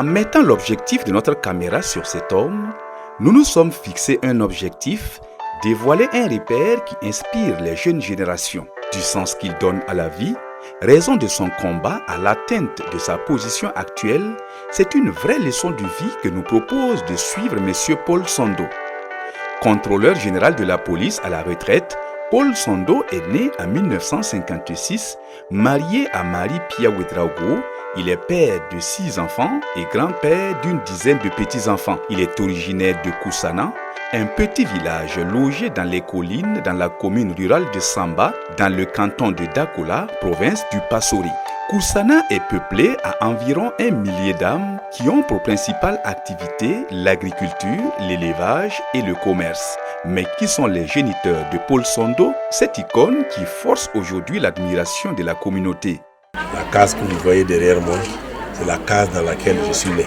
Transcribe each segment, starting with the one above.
mettant l'objectif de notre caméra sur cet homme, nous nous sommes fixé un objectif, dévoiler un repère qui inspire les jeunes générations, du sens qu'il donne à la vie, raison de son combat à l'atteinte de sa position actuelle. C'est une vraie leçon de vie que nous propose de suivre M. Paul Sondo. Contrôleur général de la police à la retraite, Paul Sondo est né en 1956, marié à Marie-Pia Ouedraogo. Il est père de 6 enfants et grand-père d'une dizaine de petits-enfants. Il est originaire de Koussana, un petit village logé dans les collines dans la commune rurale de Samba, dans le canton de Dakola, province du Passori. Koussana est peuplé à environ 1 millier d'âmes qui ont pour principale activité l'agriculture, l'élevage et le commerce. Mais qui sont les géniteurs de Paul Sondo, cette icône qui force aujourd'hui l'admiration de la communauté? La case que vous voyez derrière moi, c'est la case dans laquelle je suis né.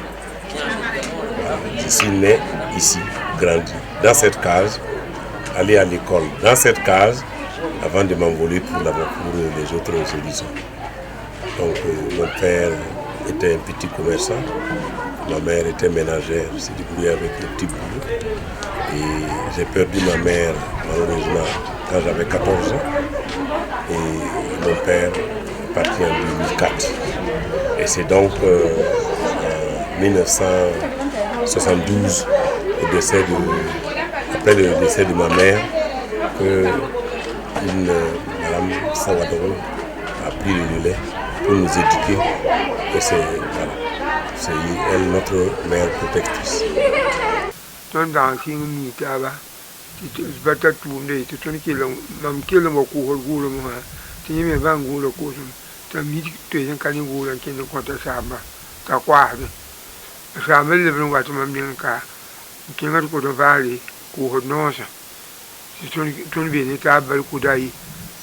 Voilà, je suis né ici, grandi dans cette case, allé à l'école dans cette case, avant de m'envoler pour les autres horizons. Donc mon père était un petit commerçant, ma mère était ménagère, s'est débrouillée avec le petit boulot. Et j'ai perdu ma mère malheureusement quand j'avais 14 ans. Et mon père est parti en 2004. Et c'est donc en 1972, après le décès de ma mère, que Madame Sawadoro a pris le relais pour nous éduquer. Et c'est elle notre mère protectrice.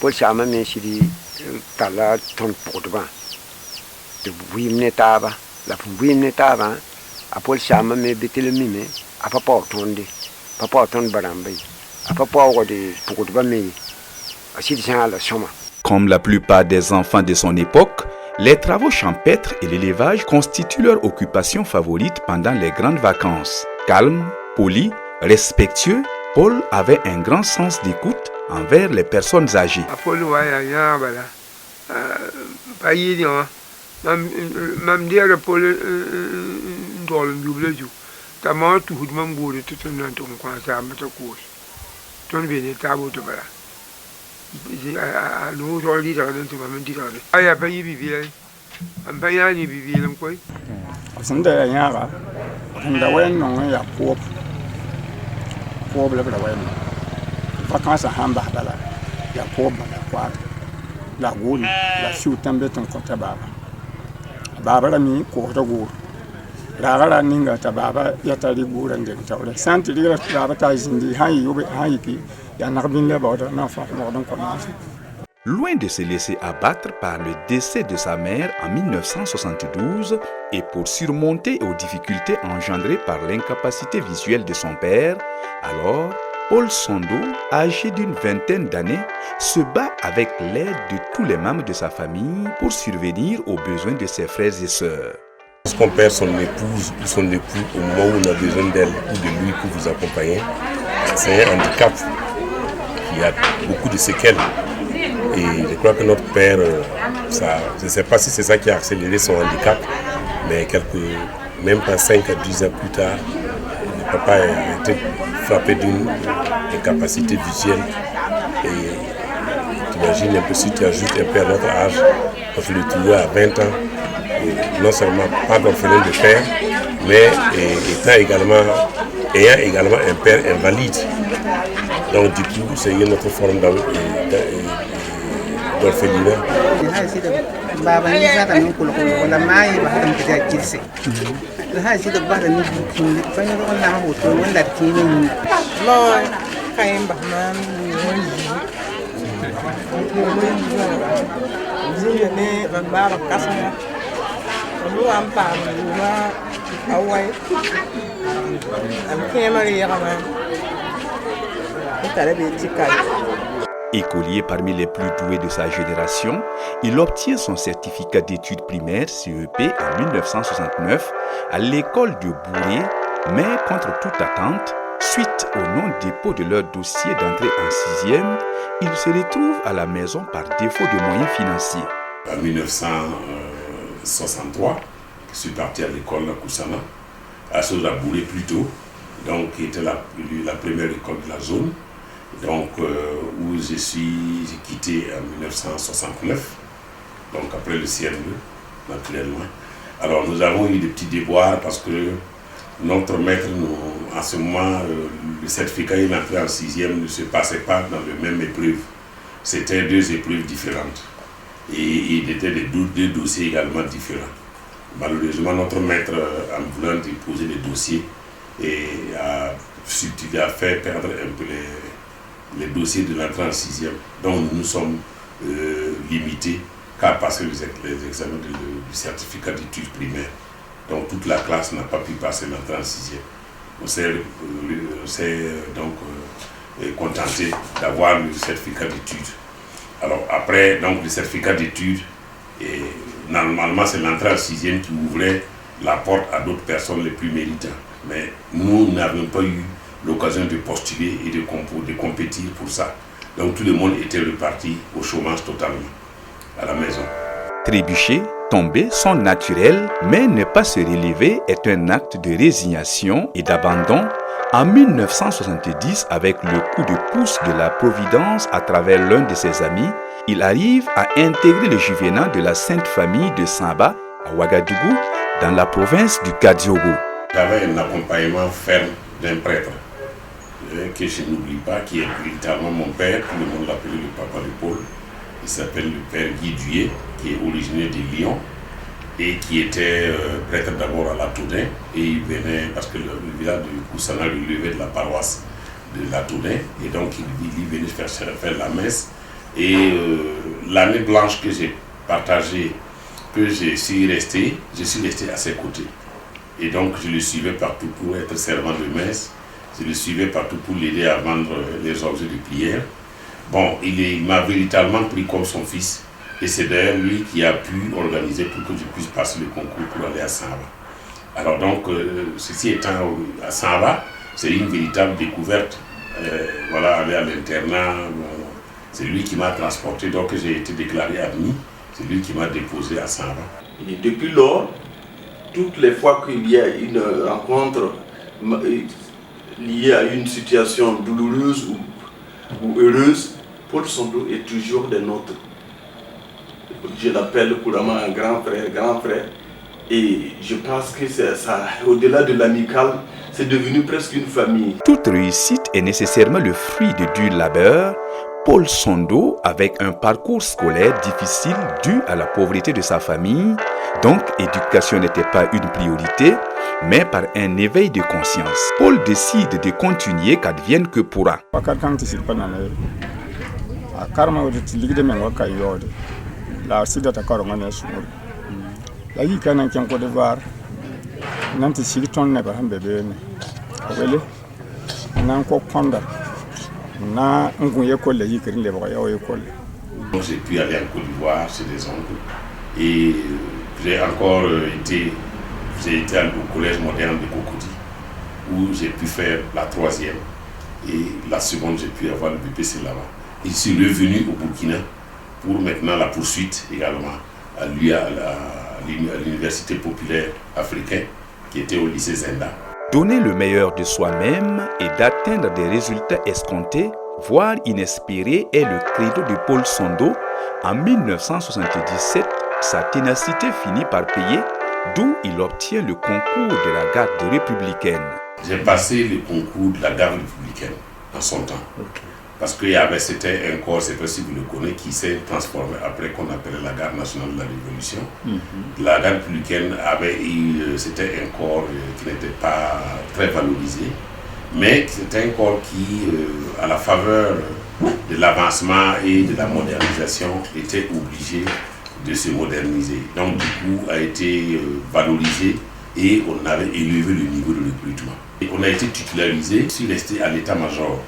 Paul Sama me sidi tala ton podba de wimne taba la wimne taba a Paul Sama me betel mime a papa ton barambe a papa de podba me a sidi sans la soma. Comme la plupart des enfants de son époque, les travaux champêtres et l'élevage constituent leur occupation favorite pendant les grandes vacances. Calme, poli, respectueux, Paul avait un grand sens d'écoute envers les personnes âgées. Vacances à Hambala, la pauvre, la goule, la chute ton côté baba. Baba mi, quarter gour. Rara ninga tababa, yatali gour and the tower. Santi Rabata in the high Haiki, Yanarbin about an enfant more than commence. Loin de se laisser abattre par le décès de sa mère en 1972 et pour surmonter aux difficultés engendrées par l'incapacité visuelle de son père, alors Paul Sondo, âgé d'une vingtaine d'années, se bat avec l'aide de tous les membres de sa famille pour survenir aux besoins de ses frères et sœurs. Lorsqu'on perd son épouse ou son époux au moment où on a besoin d'elle ou de lui pour vous accompagner, c'est un handicap qui a beaucoup de séquelles. Et je crois que notre père, je ne sais pas si c'est ça qui a accéléré son handicap, mais même pas 5 à 10 ans plus tard, le papa a été frappé d'une incapacité visuelle. Et tu imagines un peu si tu ajoutes un peu à notre âge, on se le trouvait à 20 ans, et non seulement pas d'orphelin de père, mais ayant également un père invalide. Donc du coup, c'est une autre forme d'orphelinat. Écolier parmi les plus doués de sa génération, il obtient son certificat d'études primaires CEP en 1969 à l'école de Bourré, mais contre toute attente, suite au non-dépôt de leur dossier d'entrée en 6e, ils se retrouvent à la maison par défaut de moyens financiers. En 1963, je suis parti à l'école à Koussana, à Bourré plutôt, donc qui était la première école de la zone. Donc, où j'ai quitté en 1969, donc après le CM2, naturellement. Alors, nous avons eu des petits déboires parce que notre maître, en ce moment, le certificat d'entrée en 6e ne se passait pas dans la même épreuve. C'était 2 épreuves différentes. Et il était deux dossiers également différents. Malheureusement, notre maître, en voulant déposer les dossiers, a fait perdre un peu les dossiers de l'entrée en 6e. Donc nous sommes limités qu'à passer les examens du certificat d'études primaires. Donc toute la classe n'a pas pu passer l'entrée en 6e. On s'est donc contenté d'avoir le certificat d'études. Alors après donc, le certificat d'études, normalement c'est l'entrée en 6e qui ouvrait la porte à d'autres personnes les plus méritantes. Mais nous n'avions pas eu l'occasion de postuler et de compétir pour ça. Donc tout le monde était reparti au chômage totalement, à la maison. Trébucher, tomber sont naturels, mais ne pas se relever est un acte de résignation et d'abandon. En 1970, avec le coup de pouce de la Providence à travers l'un de ses amis, il arrive à intégrer le juvénat de la Sainte Famille de Samba à Ouagadougou, dans la province du Kadiogo. J'avais un accompagnement ferme d'un prêtre que je n'oublie pas, qui est véritablement mon père, tout le monde l'appelait le papa de Paul. Il s'appelle le père Guy Duyé, qui est originaire de Lyon et qui était prêtre d'abord à La Toudin. Et il venait, parce que le village de Koussana lui levait de la paroisse de La Toudin, et donc il venait faire la messe. Et l'année blanche que j'ai partagée, que je suis resté à ses côtés. Et donc je le suivais partout pour être servant de messe. Je le suivais partout pour l'aider à vendre les objets de prière. Bon, il m'a véritablement pris comme son fils. Et c'est d'ailleurs lui qui a pu organiser pour que je puisse passer le concours pour aller à Samba. Alors donc, ceci étant à Samba, c'est une véritable découverte. Voilà, aller à l'internat, c'est lui qui m'a transporté. Donc j'ai été déclaré admis. C'est lui qui m'a déposé à Samba. Et depuis lors, toutes les fois qu'il y a une rencontre liée à une situation douloureuse ou heureuse, Paul Sondo est toujours des nôtres. Je l'appelle couramment un grand frère. Et je pense que ça, au-delà de l'amical, c'est devenu presque une famille. Toute réussite est nécessairement le fruit de dur labeur. Paul Sondo, avec un parcours scolaire difficile dû à la pauvreté de sa famille, donc éducation n'était pas une priorité, mais par un éveil de conscience. Paul décide de continuer qu'advienne que pourra. J'ai pu aller en Côte d'Ivoire chez des oncles et j'ai encore été au collège moderne de Cocody où j'ai pu faire la 3e et la seconde j'ai pu avoir le BPC là-bas. Je suis revenu au Burkina pour maintenant la poursuite également à l'université populaire africaine qui était au lycée Zenda. Donner le meilleur de soi-même et d'atteindre des résultats escomptés, voire inespérés, est le credo de Paul Sondo. En 1977, sa ténacité finit par payer, d'où il obtient le concours de la garde républicaine. J'ai passé le concours de la garde républicaine en son temps. Okay. Parce que c'était un corps, c'est pas si vous le connaissez, qui s'est transformé après qu'on appelait la garde nationale de la Révolution. La garde républicaine c'était un corps qui n'était pas très valorisé, mais c'était un corps qui, à la faveur de l'avancement et de la modernisation, était obligé de se moderniser. Donc du coup, a été valorisé et on avait élevé le niveau de recrutement. Et on a été titularisé, je suis resté à l'état-major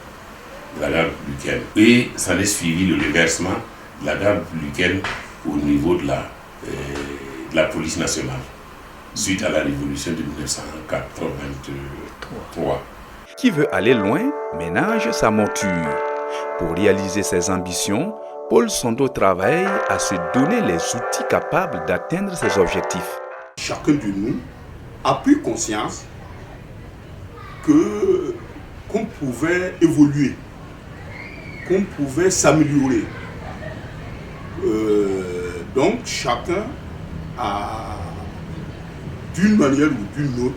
de la garde républicaine. Et s'en est suivi le reversement de la garde républicaine au niveau de la police nationale, suite à la révolution de 1983. Qui veut aller loin ménage sa monture. Pour réaliser ses ambitions, Paul Sandeau travaille à se donner les outils capables d'atteindre ses objectifs. Chacun de nous a pris conscience qu'on pouvait évoluer, qu'on pouvait s'améliorer. Donc chacun a, d'une manière ou d'une autre,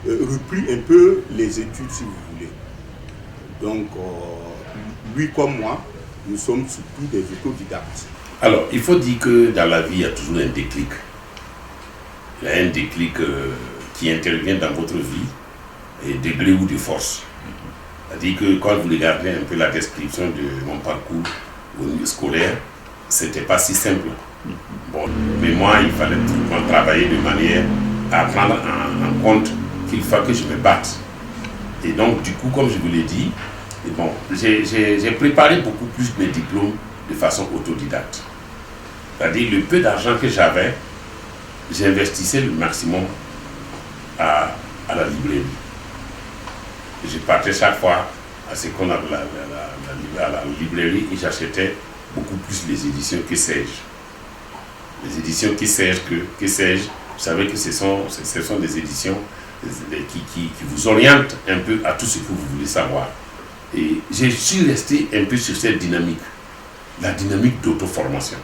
repris un peu les études, si vous voulez. Donc, lui comme moi, nous sommes surtout des autodidactes. Alors, il faut dire que dans la vie, il y a toujours un déclic. Il y a un déclic qui intervient dans votre vie, et de gré ou de force. C'est-à-dire que quand vous regardez un peu la description de mon parcours au niveau scolaire, c'était pas si simple. Bon, mais moi, il fallait tout travailler de manière à prendre en compte qu'il faut que je me batte. Et donc, du coup, comme je vous l'ai dit, bon, j'ai préparé beaucoup plus mes diplômes de façon autodidacte. C'est-à-dire, le peu d'argent que j'avais, j'investissais le maximum à la librairie. Je partais chaque fois à ce qu'on appelle à la librairie et j'achetais beaucoup plus les éditions Que sais-je. Les éditions Que sais-je, vous savez que ce sont des éditions qui vous orientent un peu à tout ce que vous voulez savoir. Et je suis resté un peu sur cette dynamique, la dynamique d'auto-formation,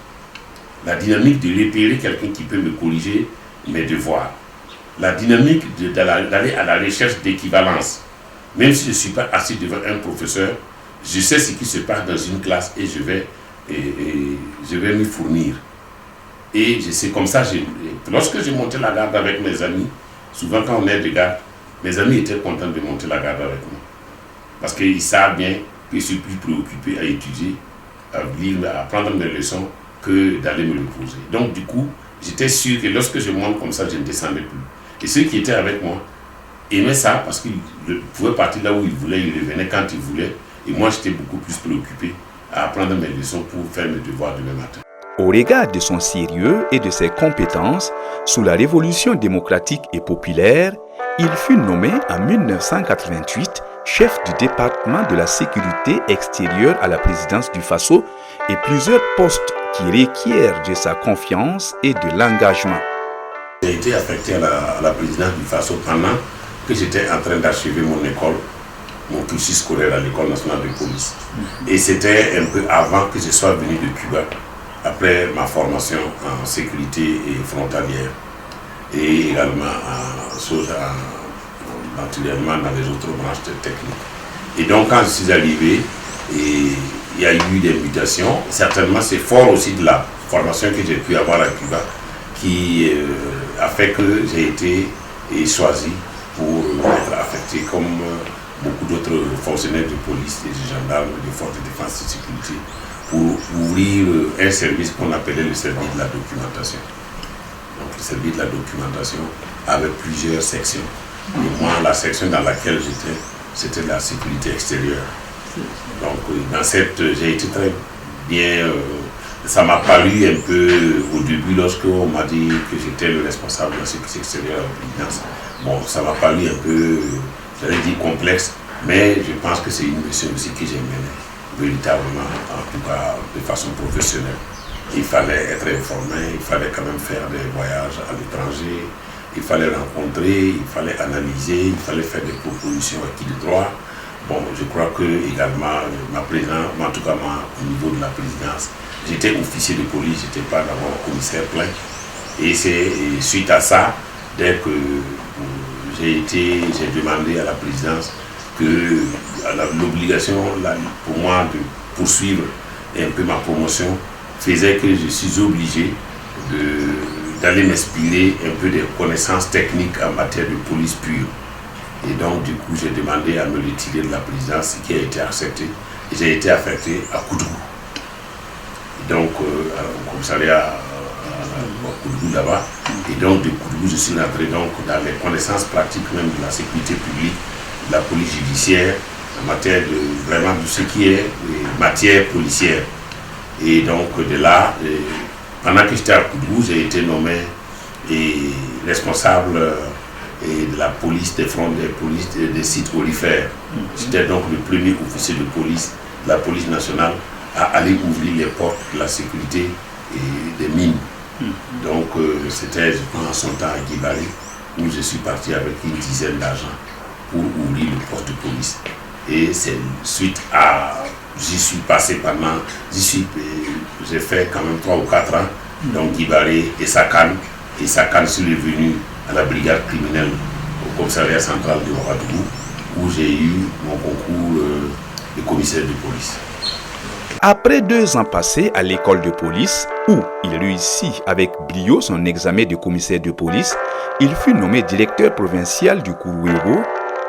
la dynamique de repérer quelqu'un qui peut me corriger mes devoirs, la dynamique d'aller à la recherche d'équivalence. Même si je ne suis pas assis devant un professeur, je sais ce qui se passe dans une classe et je vais m'y fournir. Et c'est comme ça, lorsque je montais la garde avec mes amis, souvent quand on est de garde, mes amis étaient contents de monter la garde avec moi. Parce qu'ils savent bien que je suis plus préoccupé à étudier, à lire, à apprendre mes leçons, que d'aller me reposer. Donc du coup, j'étais sûr que lorsque je monte comme ça, je ne descendais plus. Et ceux qui étaient avec moi aimaient ça parce qu'ils pouvaient partir là où ils voulaient, ils revenaient quand ils voulaient. Et moi, j'étais beaucoup plus préoccupé à apprendre mes leçons pour faire mes devoirs demain matin. Au regard de son sérieux et de ses compétences, sous la Révolution démocratique et populaire, il fut nommé en 1988 chef du département de la sécurité extérieure à la présidence du Faso et plusieurs postes qui requièrent de sa confiance et de l'engagement. J'ai été affecté à la présidence du Faso pendant que j'étais en train d'achever mon école, mon cursus scolaire à l'École nationale de police. Et c'était un peu avant que je sois venu de Cuba, après ma formation en sécurité et frontalière, et également naturellement dans les autres branches techniques. Et donc quand je suis arrivé, il y a eu des mutations. Certainement c'est fort aussi de la formation que j'ai pu avoir à Cuba qui a fait que j'ai été choisi pour être affecté comme beaucoup d'autres fonctionnaires de police et de gendarmes, de forces de défense et de sécurité, pour ouvrir un service qu'on appelait le service de la documentation. Donc le service de la documentation avait plusieurs sections. Et moi, la section dans laquelle j'étais, c'était la sécurité extérieure. Donc j'ai été très bien. Ça m'a paru un peu au début lorsqu'on m'a dit que j'étais le responsable de la sécurité extérieure à la présidence. Bon, ça m'a paru un peu, j'allais dire complexe, mais je pense que c'est une mission aussi que j'ai menée véritablement, en tout cas de façon professionnelle. Il fallait être informé, il fallait quand même faire des voyages à l'étranger, il fallait rencontrer, il fallait analyser, il fallait faire des propositions à qui de droit. Bon, je crois que également, ma présidence, en tout cas moi, au niveau de la présidence, j'étais officier de police, je n'étais pas d'abord commissaire plein. Et c'est suite à ça, dès que j'ai demandé à la présidence que l'obligation pour moi de poursuivre un peu ma promotion faisait que je suis obligé d'aller m'inspirer un peu des connaissances techniques en matière de police pure. Et donc du coup j'ai demandé à me retirer de la présidence, ce qui a été accepté. Et j'ai été affecté à Koudou. Donc au commissariat à Koudou là-bas. Et donc de Koudou je suis entré donc dans les connaissances pratiques même de la sécurité publique, de la police judiciaire en matière de vraiment de ce qui est matière policière. Et donc de là, pendant que j'étais à Koudou, j'ai été nommé responsable de la police des fronts des sites olifères. J'étais donc le premier officier de police de la police nationale à aller ouvrir les portes de la sécurité et des mines. Donc c'était en son temps à Guibari où je suis parti avec une dizaine d'agents pour ouvrir le poste de police. Et c'est suite à... J'y suis passé pendant... J'ai fait quand même 3 ou 4 ans. Donc Guibari et Sakane. Et Sakane, je suis revenu à la brigade criminelle au commissariat central de Ouagadougou où j'ai eu mon concours de commissaire de police. Après 2 ans passés à l'école de police, où il réussit avec brio son examen de commissaire de police, il fut nommé directeur provincial du Kourouéro.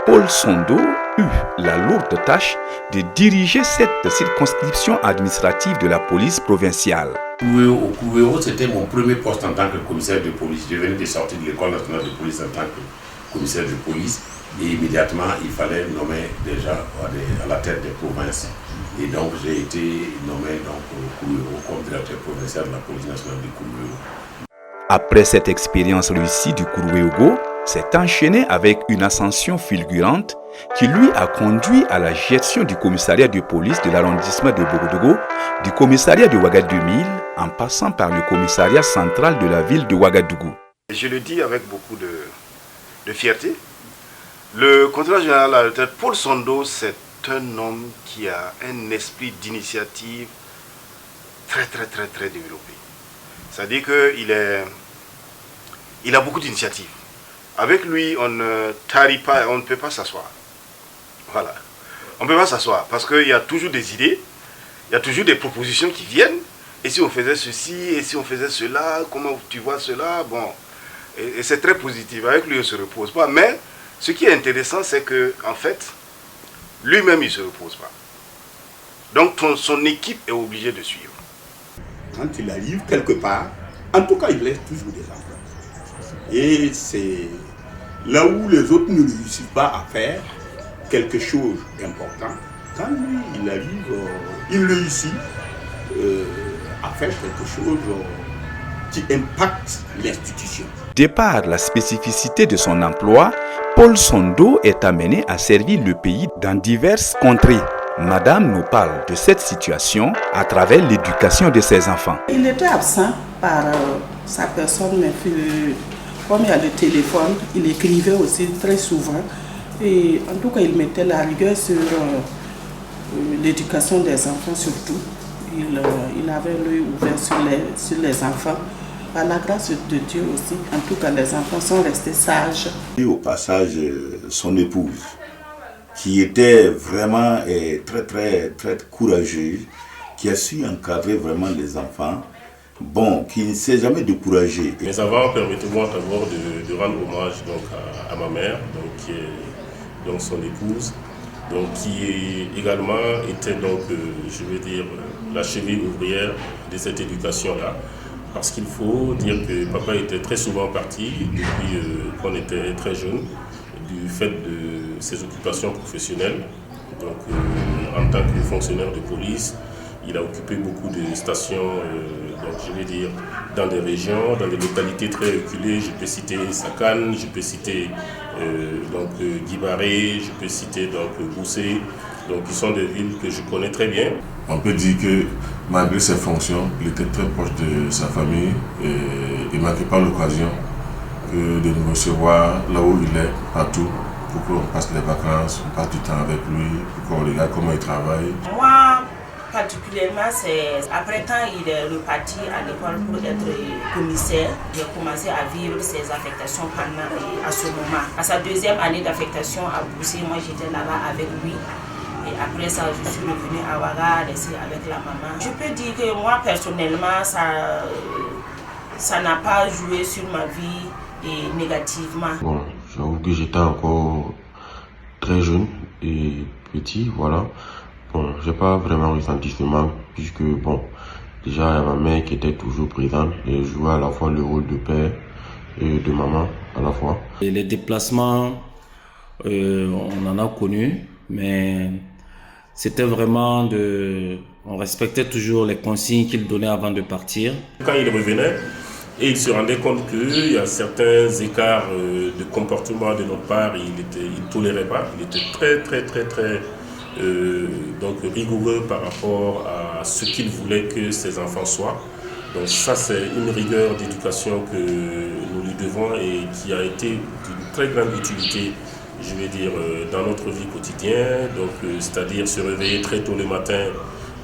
Paul Sondo eut la lourde tâche de diriger cette circonscription administrative de la police provinciale. Au Kourouéro, c'était mon premier poste en tant que commissaire de police. Je venais de sortir de l'école nationale de police en tant que commissaire de police. Et immédiatement, il fallait nommer déjà à la tête des provinces. Et donc, j'ai été nommé donc, au Kourouéro comme directeur provincial de la police nationale du Kourouéro. Après cette expérience réussie du Kourouégo, s'est enchaîné avec une ascension fulgurante qui lui a conduit à la gestion du commissariat de police de l'arrondissement de Bogodougou, du commissariat de Ouaga 2000, en passant par le commissariat central de la ville de Ouagadougou. Je le dis avec beaucoup de fierté. Le contrôleur général à la retraite, Paul Sondo, c'est un homme qui a un esprit d'initiative très développé. C'est-à-dire qu'il a beaucoup d'initiatives. Avec lui, on ne tarit pas, on ne peut pas s'asseoir. Voilà. On ne peut pas s'asseoir parce qu'il y a toujours des idées, il y a toujours des propositions qui viennent. Et si on faisait ceci, et si on faisait cela, comment tu vois cela? Bon, et c'est très positif. Avec lui, on ne se repose pas. Mais ce qui est intéressant, c'est qu'en fait, lui-même, il ne se repose pas. Donc, son équipe est obligée de suivre. Quand il arrive quelque part, en tout cas, il laisse toujours des enfants. Et c'est là où les autres ne réussissent pas à faire quelque chose d'important. Quand lui, il arrive, il réussit à faire quelque chose qui impacte l'institution. De par la spécificité de son emploi, Paul Sondo est amené à servir le pays dans diverses contrées. Madame nous parle de cette situation à travers l'éducation de ses enfants. Il était absent par sa personne, mais comme il y a le téléphone, il écrivait aussi très souvent. Et en tout cas, il mettait la rigueur sur l'éducation des enfants surtout. Il avait l'œil ouvert sur les enfants. Par la grâce de Dieu aussi, en tout cas, les enfants sont restés sages. Et au passage, son épouse, qui était vraiment très courageuse, qui a su encadrer vraiment les enfants, bon, qui ne s'est jamais découragé. Mais avant, permettez-moi d'abord de rendre hommage donc, à ma mère, donc, qui est donc, son épouse, donc, qui également était donc, je veux dire, la cheville ouvrière de cette éducation-là. Parce qu'il faut dire que papa était très souvent parti depuis qu'on était très jeune, du fait de ses occupations professionnelles. Donc, en tant que fonctionnaire de police, il a occupé beaucoup de stations, donc, je vais dire, dans des régions, dans des localités très reculées. Je peux citer Sakane, je peux citer Guibaré, je peux citer donc, Boussé, donc qui sont des villes que je connais très bien. On peut dire que malgré ses fonctions, il était très proche de sa famille et il ne manquait pas l'occasion de nous recevoir là où il est, partout, pour qu'on passe les vacances, on passe du temps avec lui, pour qu'on regarde comment il travaille. Moi, particulièrement, c'est après quand il est reparti à l'école pour être commissaire, j'ai commencé à vivre ses affectations pendant à ce moment. À sa deuxième année d'affectation à Boussy, moi j'étais là-bas avec lui. Et après ça, je suis revenue à Ouaga, laissée avec la maman. Je peux dire que moi, personnellement, ça n'a pas joué sur ma vie et négativement. Bon, j'avoue que j'étais encore très jeune et petit, voilà. Bon, j'ai pas vraiment ressenti ce manque, puisque, bon, déjà, il y a ma mère qui était toujours présente et jouait à la fois le rôle de père et de maman à la fois. Et les déplacements, on en a connu. Mais c'était vraiment on respectait toujours les consignes qu'il donnait avant de partir. Quand il revenait, et il se rendait compte qu'il y a certains écarts de comportement de notre part, il ne tolérait pas. Il était très donc rigoureux par rapport à ce qu'il voulait que ses enfants soient. Donc ça, c'est une rigueur d'éducation que nous lui devons et qui a été d'une très grande utilité, je vais dire, dans notre vie quotidienne. Donc, c'est-à-dire se réveiller très tôt le matin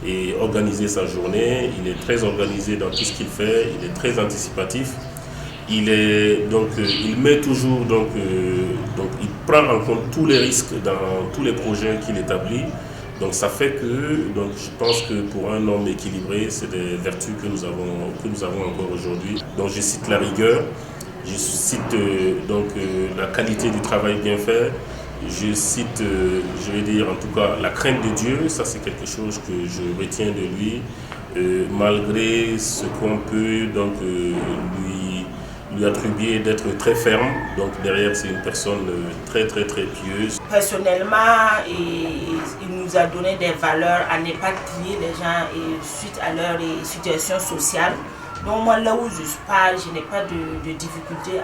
et organiser sa journée. Il est très organisé dans tout ce qu'il fait, il est très anticipatif. Il met toujours, il prend en compte tous les risques dans tous les projets qu'il établit. Donc ça fait que, je pense que pour un homme équilibré, c'est des vertus que nous avons encore aujourd'hui. Donc je cite la rigueur, je cite la qualité du travail bien fait, je cite, je vais dire en tout cas, la crainte de Dieu. Ça c'est quelque chose que je retiens de lui, malgré ce qu'on peut lui attribuer d'être très ferme. Donc derrière, c'est une personne très pieuse. Personnellement, il nous a donné des valeurs à ne pas trier les gens suite à leur situation sociale. Donc moi, là où je parle, je n'ai pas de difficulté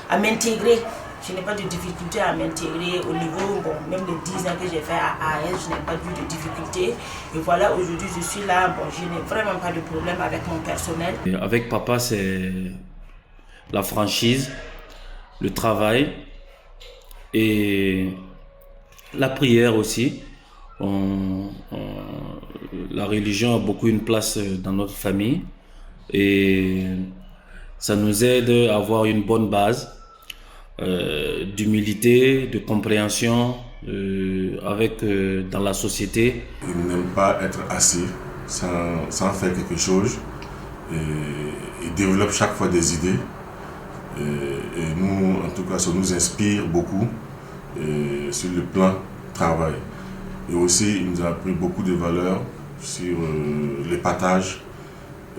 à m'intégrer. Je n'ai pas de difficulté à m'intégrer au niveau, même les 10 ans que j'ai fait à AS, je n'ai pas eu de difficulté. Et voilà, aujourd'hui, je suis là, je n'ai vraiment pas de problème avec mon personnel. Et avec papa, c'est la franchise, le travail et la prière aussi. La religion a beaucoup une place dans notre famille et ça nous aide à avoir une bonne base d'humilité, de compréhension dans la société. Il n'aime pas être assis sans faire quelque chose. Il développe chaque fois des idées. Et nous, en tout cas, ça nous inspire beaucoup sur le plan travail. Et aussi, il nous a appris beaucoup de valeurs sur les partages.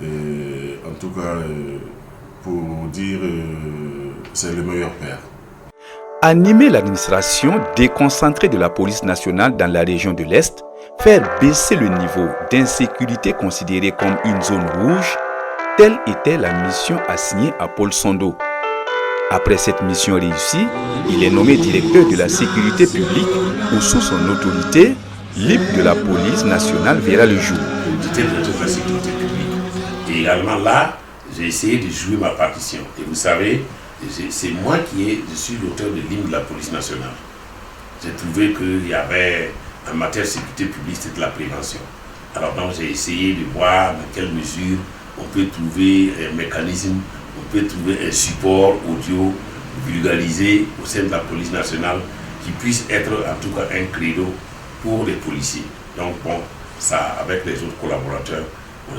En tout cas, pour dire, c'est le meilleur père. Animer l'administration déconcentrée de la police nationale dans la région de l'Est, faire baisser le niveau d'insécurité considéré comme une zone rouge, telle était la mission assignée à Paul Sondo. Après cette mission réussie, il est nommé directeur de la sécurité publique où, sous son autorité, l'IP de la police nationale verra le jour. J'étais directeur de la sécurité publique. Et également là, j'ai essayé de jouer ma partition. Et vous savez, c'est moi je suis l'auteur de l'hymne de la police nationale. J'ai trouvé qu'il y avait, en matière de sécurité publique, c'était de la prévention. Alors donc j'ai essayé de voir dans quelle mesure on peut trouver un mécanisme, on peut trouver un support audio vulgarisé au sein de la police nationale qui puisse être en tout cas un credo pour les policiers. Donc ça, avec les autres collaborateurs,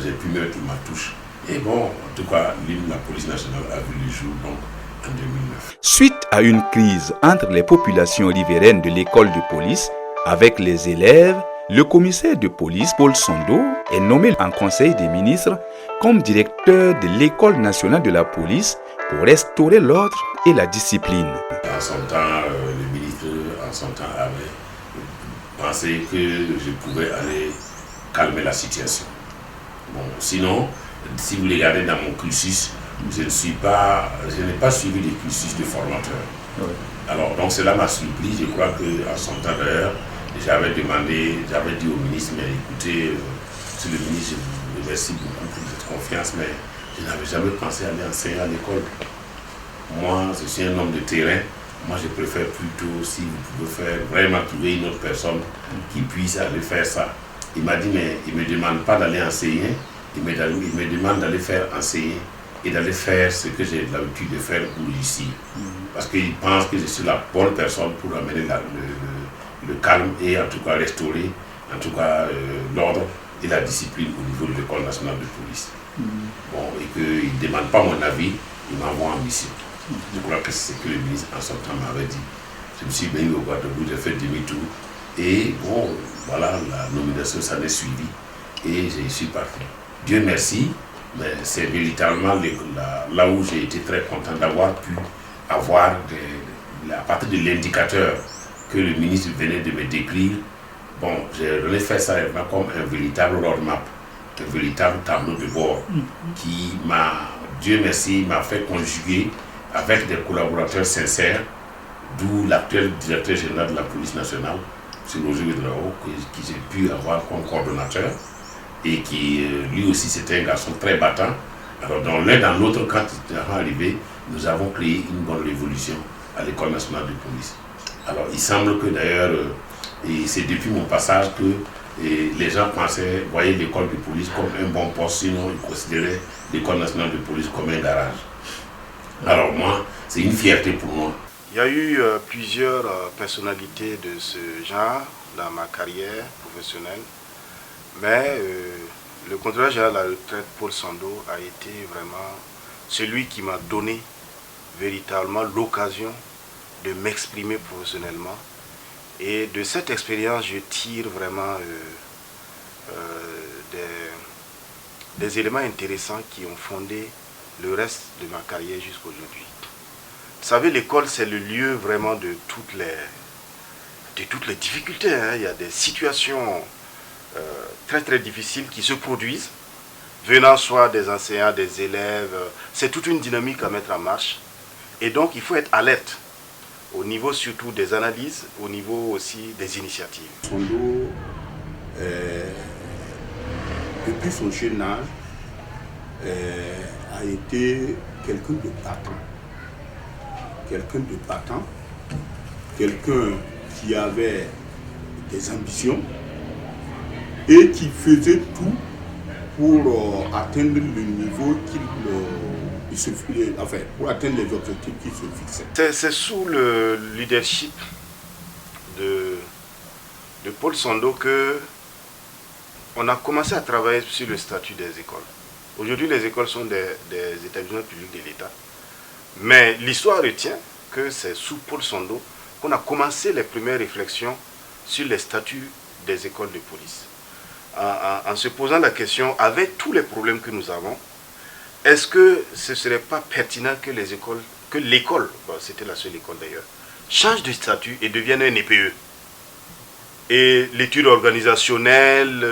j'ai pu mettre ma touche. Et en tout cas, l'hymne de la police nationale a vu le jour en 2009. Suite à une crise entre les populations riveraines de l'école de police avec les élèves, le commissaire de police Paul Sondo est nommé en conseil des ministres comme directeur de l'école nationale de la police pour restaurer l'ordre et la discipline. En son temps, le ministre avait pensé que je pouvais aller calmer la situation. Sinon, si vous regardez dans mon cursus, je n'ai pas suivi les cursus de formateur. Oui. Alors, donc cela m'a surpris. Je crois qu'en son temps d'ailleurs, j'avais dit au ministre, mais écoutez, monsieur le ministre, je vous remercie beaucoup pour votre confiance, mais je n'avais jamais pensé aller enseigner à l'école. Moi, je suis un homme de terrain. Moi, je préfère plutôt, si vous pouvez vraiment trouver une autre personne qui puisse aller faire ça. Il m'a dit, mais il ne me demande pas d'aller enseigner, il me demande d'aller faire enseigner et d'aller faire ce que j'ai l'habitude de faire pour réussir. Parce qu'il pense que je suis la bonne personne pour amener le calme et en tout cas restaurer l'ordre et la discipline au niveau de l'école nationale de police. Et qu'il ne demande pas mon avis, il m'envoie en mission. Je crois que c'est ce que le ministre en son temps m'avait dit. Je me suis baigné au Guadeloupe, j'ai fait demi-tour et voilà, la nomination s'en est suivie et je suis parti. Dieu merci, mais c'est véritablement là où j'ai été très content d'avoir pu avoir, à partir de l'indicateur que le ministre venait de me décrire, bon, je fait ça comme un véritable roadmap, un véritable tableau de bord qui m'a, Dieu merci, m'a fait conjuguer avec des collaborateurs sincères, d'où l'actuel directeur général de la police nationale, M. Roger Ouedraogo, qui j'ai pu avoir comme coordonnateur, et qui lui aussi c'était un garçon très battant. Alors dans l'un dans l'autre, quand il est arrivé, nous avons créé une bonne révolution à l'école nationale de police. Alors il semble que d'ailleurs, et c'est depuis mon passage que les gens voyaient l'école de police comme un bon poste, sinon ils considéraient l'école nationale de police comme un garage. Alors moi, c'est une fierté pour moi. Il y a eu plusieurs personnalités de ce genre dans ma carrière professionnelle, mais le contrôleur général de la retraite, Paul Sandow, a été vraiment celui qui m'a donné véritablement l'occasion de m'exprimer professionnellement. Et de cette expérience, je tire vraiment des éléments intéressants qui ont fondé le reste de ma carrière jusqu'à aujourd'hui. Vous savez, l'école, c'est le lieu vraiment de toutes les difficultés. Hein. Il y a des situations très très difficiles qui se produisent, venant soit des enseignants, des élèves. C'est toute une dynamique à mettre en marche. Et donc, il faut être alerte au niveau surtout des analyses, au niveau aussi des initiatives. Sandow, depuis son jeune âge, a été quelqu'un de battant, quelqu'un qui avait des ambitions et qui faisait tout pour atteindre le niveau pour atteindre les objectifs qu'il se fixait. C'est sous le leadership de Paul Sandow que on a commencé à travailler sur le statut des écoles. Aujourd'hui, les écoles sont des établissements publics de l'État. Mais l'histoire retient que c'est sous Paul Sandow qu'on a commencé les premières réflexions sur les statuts des écoles de police. En se posant la question, avec tous les problèmes que nous avons, est-ce que ce ne serait pas pertinent que l'école, c'était la seule école d'ailleurs, change de statut et devienne un EPE? Et l'étude organisationnelle,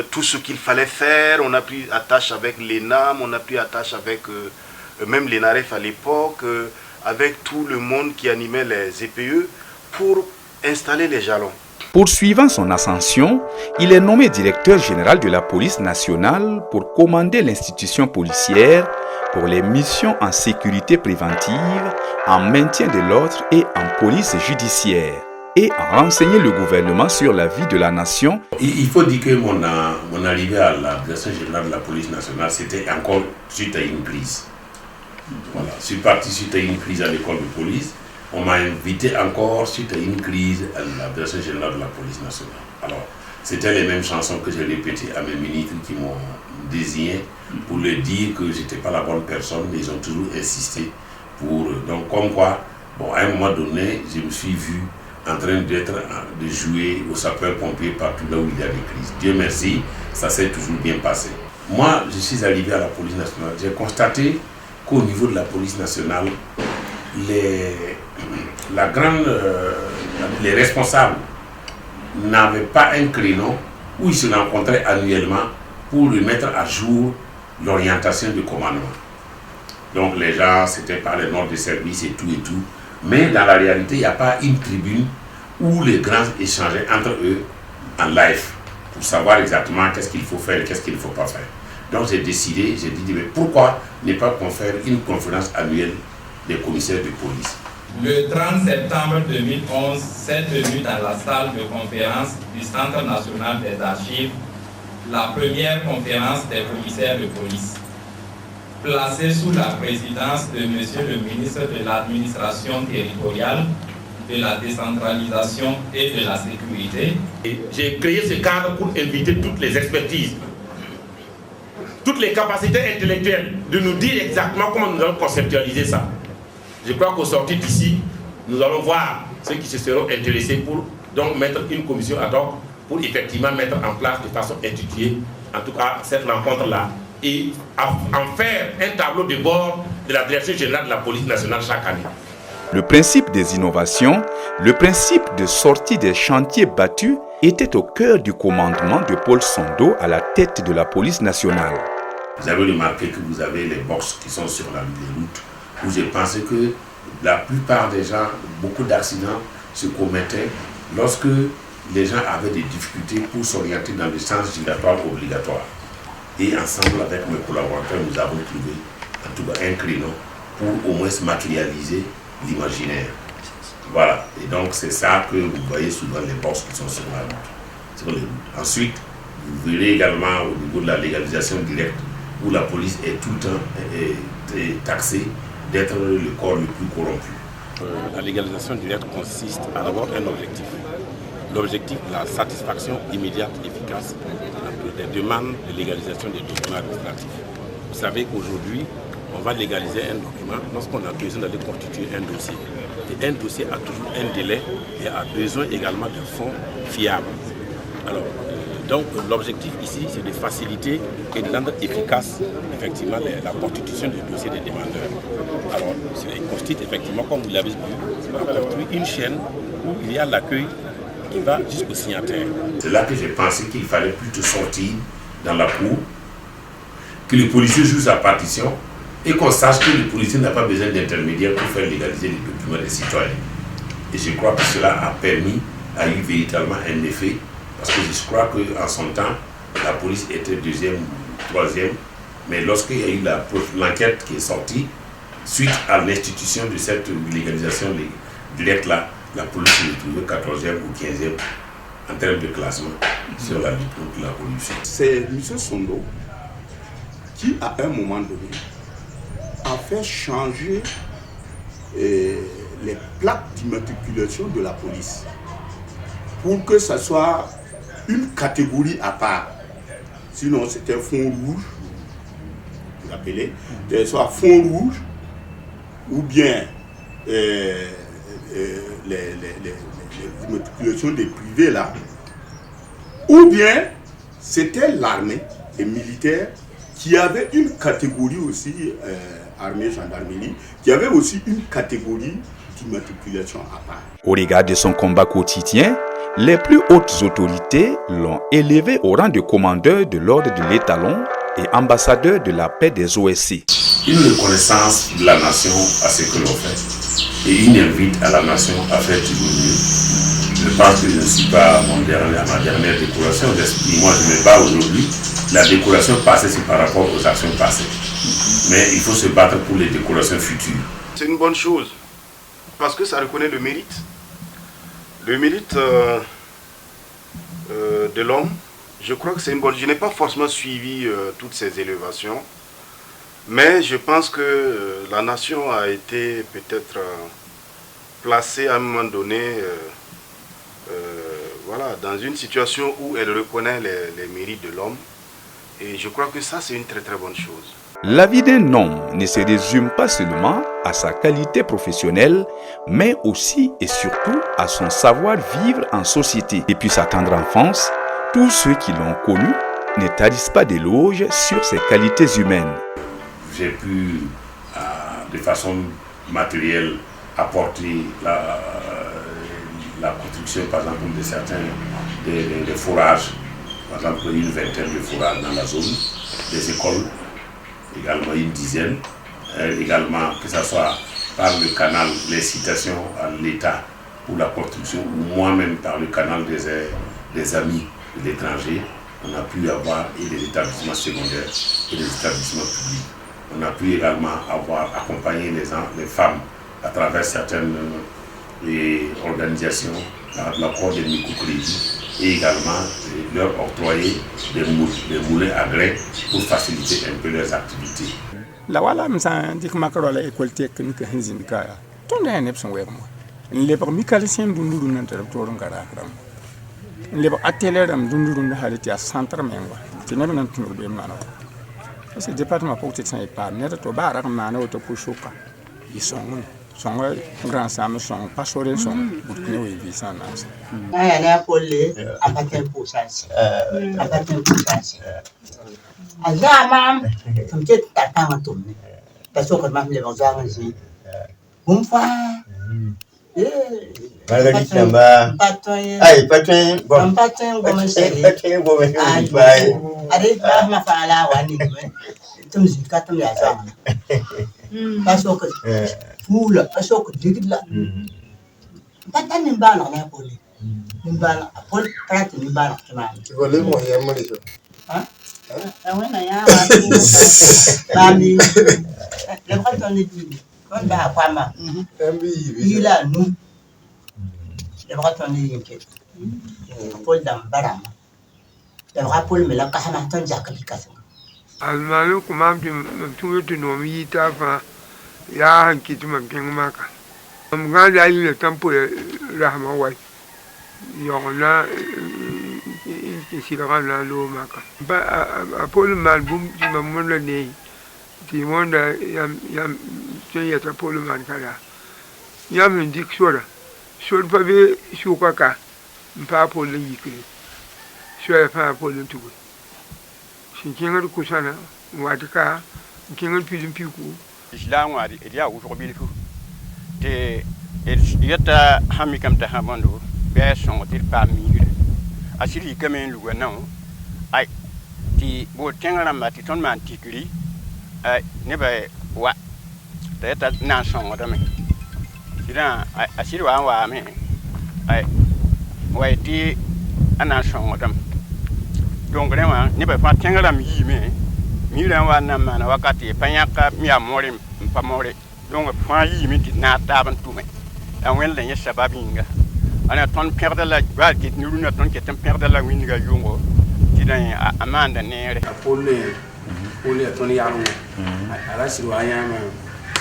tout ce qu'il fallait faire, on a pris attache avec l'ENAM, on a pris attache avec même l'ENAREF à l'époque, avec tout le monde qui animait les EPE pour installer les jalons. Poursuivant son ascension, il est nommé directeur général de la police nationale pour commander l'institution policière pour les missions en sécurité préventive, en maintien de l'ordre et en police judiciaire, et à renseigner le gouvernement sur la vie de la nation. Il faut dire que mon arrivée à la direction générale de la police nationale, c'était encore suite à une crise. Voilà. Je suis parti suite à une crise à l'école de police. On m'a invité encore suite à une crise à la direction générale de la police nationale. Alors, c'était les mêmes chansons que j'ai répétées à mes ministres qui m'ont désigné pour leur dire que je n'étais pas la bonne personne. Ils ont toujours insisté pour... Donc, comme quoi, bon, à un moment donné, je me suis vu en train de jouer aux sapeurs-pompiers partout là où il y a des crises. Dieu merci, ça s'est toujours bien passé. Moi, je suis arrivé à la police nationale. J'ai constaté qu'au niveau de la police nationale, les responsables n'avaient pas un créneau où ils se rencontraient annuellement pour lui mettre à jour l'orientation du commandement. Donc les gens, c'était par les notes de service et tout. Mais dans la réalité, il n'y a pas une tribune où les grands échangeaient entre eux en live pour savoir exactement qu'est-ce qu'il faut faire et qu'est-ce qu'il ne faut pas faire. Donc j'ai décidé, j'ai dit, mais pourquoi ne pas faire une conférence annuelle des commissaires de police? Le 30 septembre 2011 s'est tenue dans la salle de conférence du Centre national des archives la première conférence des commissaires de police, placée sous la présidence de M. le ministre de l'administration territoriale, de la décentralisation et de la sécurité. J'ai créé ce cadre pour inviter toutes les expertises, toutes les capacités intellectuelles, de nous dire exactement comment nous allons conceptualiser ça. Je crois qu'au sortir d'ici, nous allons voir ceux qui se seront intéressés pour donc mettre une commission ad hoc pour effectivement mettre en place de façon instituée, en tout cas cette rencontre-là, et en faire un tableau de bord de la direction générale de la police nationale chaque année. Le principe des innovations, le principe de sortie des chantiers battus était au cœur du commandement de Paul Sandow à la tête de la police nationale. Vous avez remarqué que vous avez les boxes qui sont sur la route, où j'ai pensé que la plupart des gens, beaucoup d'accidents se commettaient lorsque les gens avaient des difficultés pour s'orienter dans le sens giratoire obligatoire. Et ensemble avec mes collaborateurs, nous avons trouvé en tout cas un créneau pour au moins matérialiser l'imaginaire. Voilà, et donc c'est ça que vous voyez souvent les boxes qui sont sur la route. Ensuite, vous verrez également au niveau de la légalisation directe, où la police est tout le temps taxée d'être le corps le plus corrompu. La légalisation directe consiste à avoir un objectif. L'objectif de la satisfaction immédiate et efficace des demandes de légalisation des documents administratifs. Vous savez qu'aujourd'hui, on va légaliser un document lorsqu'on a besoin d'aller constituer un dossier. Et un dossier a toujours un délai et a besoin également de fonds fiables. Alors, donc l'objectif ici, c'est de faciliter et de rendre efficace effectivement la constitution du dossier des demandeurs. Alors, il constitue effectivement, comme vous l'avez dit, on a construit une chaîne où il y a l'accueil qui va jusqu'au signataire. C'est là que j'ai pensé qu'il fallait plutôt sortir dans la cour, que le policier joue sa partition et qu'on sache que le policier n'a pas besoin d'intermédiaire pour faire légaliser les documents des citoyens. Et je crois que cela a eu véritablement un effet, parce que je crois qu'en son temps, la police était deuxième ou troisième, mais lorsqu'il y a eu l'enquête qui est sortie, suite à l'institution de cette légalisation directe-là, la police s'est retrouvée 14e ou 15e en termes de classement sur la lutte contre la corruption. C'est M. Sandow qui, à un moment donné, a fait changer les plaques d'immatriculation de la police pour que ce soit une catégorie à part. Sinon, c'était fond rouge, vous appelez, soit fond rouge ou bien les immatriculations des privés là, ou bien c'était l'armée et militaire qui avait une catégorie aussi, armée, gendarmerie, qui avait aussi une catégorie d'immatriculation à part. Au regard de son combat quotidien, les plus hautes autorités l'ont élevé au rang de commandeur de l'ordre de l'étalon et ambassadeur de la paix des OSC. Une reconnaissance de la nation à ce que l'on fait et une invite à la nation à faire toujours mieux. Je pense que je ne suis pas à ma dernière décoration. Moi, je me bats aujourd'hui. La décoration passée, c'est par rapport aux actions passées. Mais il faut se battre pour les décorations futures. C'est une bonne chose, parce que ça reconnaît le mérite. Le mérite de l'homme, je crois que c'est une bonne chose. Je n'ai pas forcément suivi toutes ces élévations, mais je pense que la nation a été peut-être placée à un moment donné voilà, dans une situation où elle reconnaît les mérites de l'homme. Et je crois que ça, c'est une très très bonne chose. La vie d'un homme ne se résume pas seulement à sa qualité professionnelle, mais aussi et surtout à son savoir-vivre en société. Depuis sa tendre enfance, tous ceux qui l'ont connu ne tarissent pas d'éloges sur ses qualités humaines. J'ai pu, de façon matérielle, apporter la construction, par exemple, de certains des forages, par exemple une vingtaine de forages dans la zone, des écoles, également une dizaine, également que ce soit par le canal, l'incitation à l'État pour la construction, ou moi-même par le canal des amis de l'étranger, on a pu avoir des établissements secondaires et des établissements publics. On a pu également accompagner les femmes à travers certaines organisations, par l'accord des microcrédits, et également leur octroyer des moulins à grains pour faciliter un peu leurs activités. La wala msa dik makaro la école technique hinzin kaya ton da ne pson wér mo le par mécanicien dunduru nan tar torun gara kram le ba atelier dam dunduru na haliti a centre menwa tinna nan tunu be mana parce que département pour te san pas ne to bara mana o to pushuka isong song grand sam song pasore song burkina we visa nas aya ne akolle apaten poussage azama tumche tatanga tumne taso kan mam le bangzanga si bumfa Marguerite Namba. Ay, patron. Bon. Patron, comment c'est? Patron, comment c'est? Bye. Allez, va ma fala wani. Tum zika tum ya sa. Paso que fula, paso que digla. Patron nimbana na poli. Nimbana, poli prat nimbana kama. Vole mo ya mali. Hein? Awena ya wa. Bami. Le patron ni dit. Quand va kwama. Il a nous. Le patron ni dit. Paul Dambarama. Le rapport me la kahana tan jakabikasa. Almalo kumam tu no mi ta fa ya hanki tu man ping maka. Am ga da yi le tampo rahma wai. Yo na ki na lo maka. Ba Paul Malbum ti mamon la ne. Ti monda yam ya ta Paul man kala. Yam ndik sora. Sor pa be shukaka. Mpa Paul yikri. Sora pa Paul tu. Kinga kusana wadika kinga pidin piku islam wadi edia aujourd'hui fu te yata hami kam ta hamando be son til pa mi asiri kamen luga non ai ti bo tengara mati ton man tikri ai ne ba wa ta nan son odame sira asiri wa me ai wa ti anan son odame donc vraiment ni ba fa tengara mi mi ran wa na mana wakati panyaka mi amore pamore donc fa yi mi ti na taban tume en wen la yesa babinga ana ton perdre la ba ki ni runa ton ki ton perdre la winga yongo ti dan amanda nere apole ton yaru ala si wa yama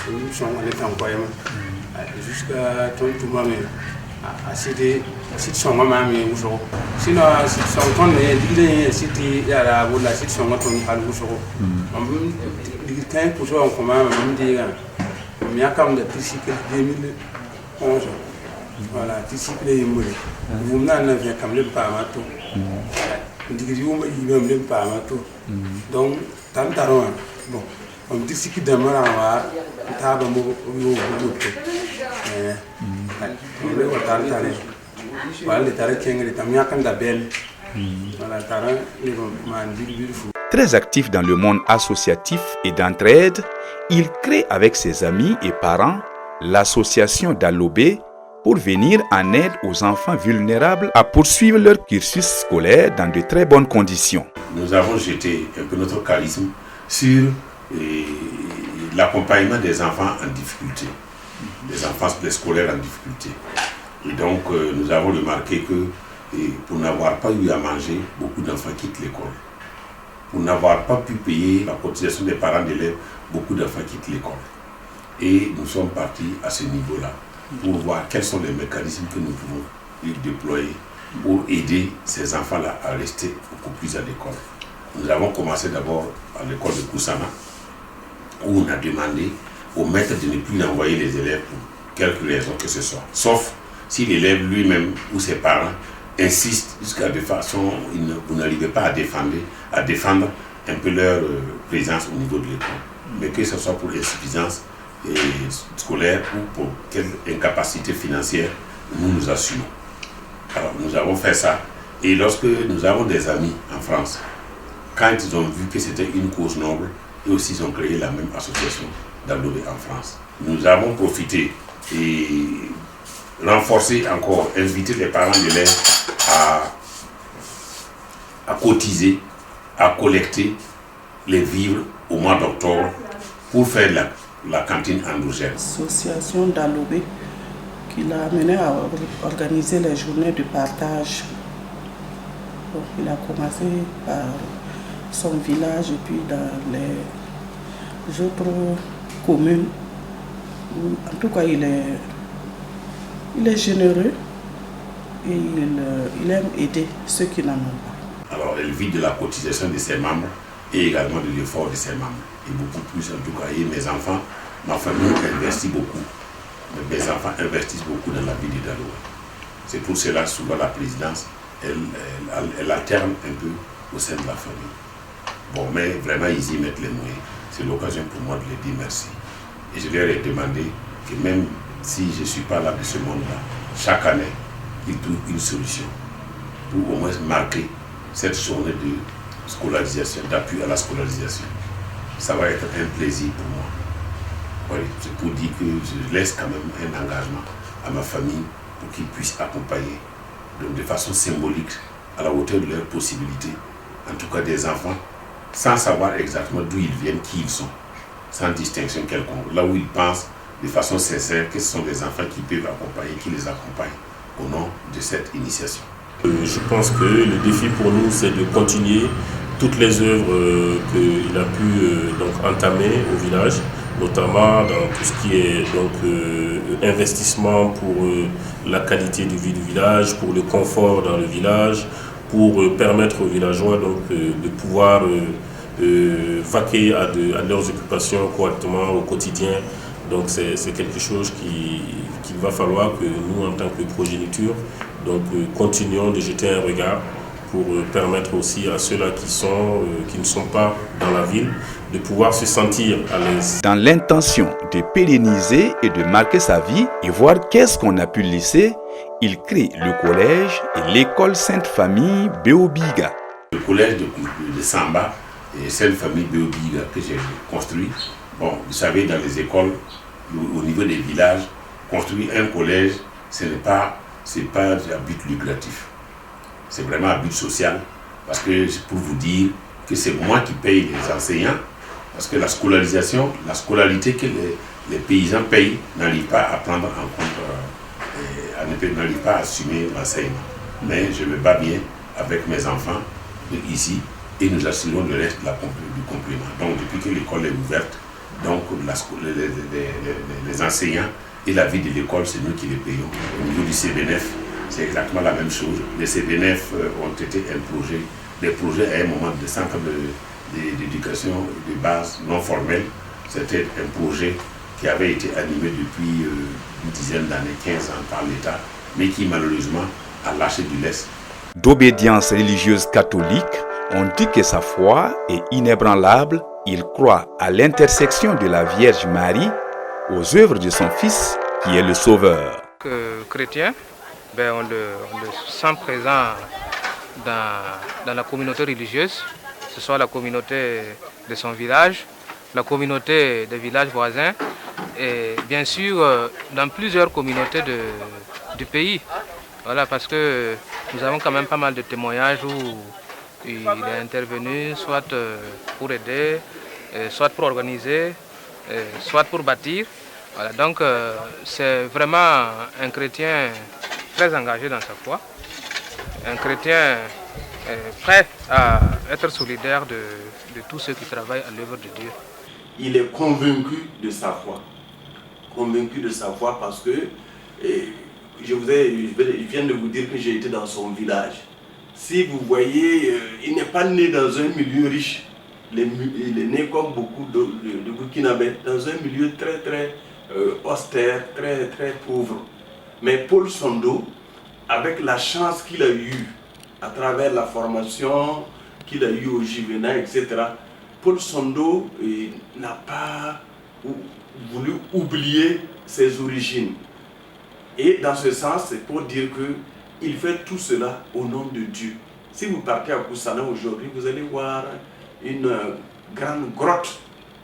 ni son on est en koyama jusqu'à ton tumame asidi son ma mi uso sino son ton ne dile siti yara bola sit son ton al uso di tan ko so ko ma mi ga mi akam de cycle 2011 voilà cycle yimuri vous na vient comme le pas ma to ndigi yuma yibam le pas ma to donc tan taron bon on cycle de mara wa ta ba mo yo ko le wa tan tare wala tare kengri tam yakam da bel wala tare le man beautiful. Très actif dans le monde associatif et d'entraide, il crée avec ses amis et parents l'association d'Alobé pour venir en aide aux enfants vulnérables à poursuivre leur cursus scolaire dans de très bonnes conditions. Nous avons jeté un peu notre charisme sur l'accompagnement des enfants en difficulté, des enfants scolaires en difficulté. Et donc, nous avons remarqué que pour n'avoir pas eu à manger, beaucoup d'enfants quittent l'école. Pour n'avoir pas pu payer la cotisation des parents d'élèves, beaucoup d'enfants quittent l'école. Et nous sommes partis à ce niveau-là pour voir quels sont les mécanismes que nous pouvons déployer pour aider ces enfants-là à rester beaucoup plus à l'école. Nous avons commencé d'abord à l'école de Koussana, où on a demandé au maître de ne plus envoyer les élèves pour quelque raison que ce soit. Sauf si l'élève lui-même ou ses parents insistent jusqu'à de façon vous n'arrivez pas à défendre un peu leur présence au niveau de l'école. Mais que ce soit pour insuffisance scolaire ou pour quelle incapacité financière, nous assumons. Alors nous avons fait ça. Et lorsque nous avons des amis en France, quand ils ont vu que c'était une cause noble, eux aussi ils ont créé la même association d'Alobé en France. Nous avons profité et renforcer encore, inviter les parents d'élèves à cotiser, à collecter les vivres au mois d'octobre pour faire la cantine endogène. L'association d'Alobé qui l'a amené à organiser les journées de partage. Donc, il a commencé par son village et puis dans les autres communes. En tout cas, il est généreux et il aime aider ceux qui n'en ont pas. Alors, elle vit de la cotisation de ses membres et également de l'effort de ses membres. Et beaucoup plus, en tout cas, et mes enfants, ma famille investit beaucoup. Mes enfants investissent beaucoup dans la vie de Daloa. C'est pour cela, souvent, la présidence, elle alterne un peu au sein de la famille. Bon, mais vraiment, ils y mettent les moyens. C'est l'occasion pour moi de leur dire merci. Et je leur ai demandé que même si je ne suis pas là de ce monde-là, chaque année, il trouve une solution pour au moins marquer cette journée de scolarisation, d'appui à la scolarisation. Ça va être un plaisir pour moi. Oui, c'est pour dire que je laisse quand même un engagement à ma famille pour qu'ils puissent accompagner donc de façon symbolique, à la hauteur de leurs possibilités, en tout cas des enfants, sans savoir exactement d'où ils viennent, qui ils sont, sans distinction quelconque. Là où ils pensent de façon sincère que ce sont des enfants qui peuvent accompagner, qui les accompagnent au nom de cette initiation. Je pense que le défi pour nous, c'est de continuer toutes les œuvres qu'il a pu donc, entamer au village, notamment dans tout ce qui est donc, investissement pour la qualité de vie du village, pour le confort dans le village, pour permettre aux villageois donc, de pouvoir vaquer à leurs occupations correctement au quotidien. Donc c'est quelque chose qu'il va falloir que nous, en tant que progéniture, donc, continuons de jeter un regard pour permettre aussi à ceux-là qui ne sont pas dans la ville de pouvoir se sentir à l'aise. Dans l'intention de pérenniser et de marquer sa vie et voir qu'est-ce qu'on a pu laisser, il crée le collège et l'école Sainte-Famille Béobiga. Le collège de Samba et Sainte-Famille Béobiga que j'ai construit, bon, vous savez, dans les écoles, au niveau des villages, construire un collège, ce n'est pas à but lucratif. C'est vraiment à but social, parce que c'est pour vous dire que c'est moi qui paye les enseignants, parce que la scolarisation, la scolarité que les paysans payent n'arrive pas à prendre en compte, n'arrive pas à assumer l'enseignement. Mais je me bats bien avec mes enfants ici et nous assurons le reste du complément. Donc depuis que l'école est ouverte, donc les enseignants et la vie de l'école, c'est nous qui les payons. Au niveau du CBNF, c'est exactement la même chose. Les CBNF ont été des projets à un moment de centre d'éducation de base non formelle. C'était un projet qui avait été animé depuis une dizaine d'années, 15 ans par l'État, mais qui malheureusement a lâché du lest. D'obédience religieuse catholique, on dit que sa foi est inébranlable. Il croit à l'intersection de la Vierge Marie, aux œuvres de son Fils, qui est le Sauveur. Chrétien, on le sent présent dans la communauté religieuse, que ce soit la communauté de son village, la communauté des villages voisins, et bien sûr dans plusieurs communautés du pays. Voilà, parce que nous avons quand même pas mal de témoignages où il est intervenu, soit pour aider, soit pour organiser, soit pour bâtir. Voilà, donc c'est vraiment un chrétien très engagé dans sa foi, un chrétien prêt à être solidaire de tous ceux qui travaillent à l'œuvre de Dieu. Il est convaincu de sa foi. Convaincu de sa foi parce que je viens de vous dire que j'ai été dans son village. Si vous voyez, il n'est pas né dans un milieu riche. Il est né comme beaucoup de Burkinabés, dans un milieu très très austère, très très pauvre. Mais Paul Sondo, avec la chance qu'il a eue à travers la formation qu'il a eue au Juvénat, etc., Paul Sondo n'a pas voulu oublier ses origines. Et dans ce sens, c'est pour dire qu'il fait tout cela au nom de Dieu. Si vous partez à Koussana aujourd'hui, vous allez voir une grande grotte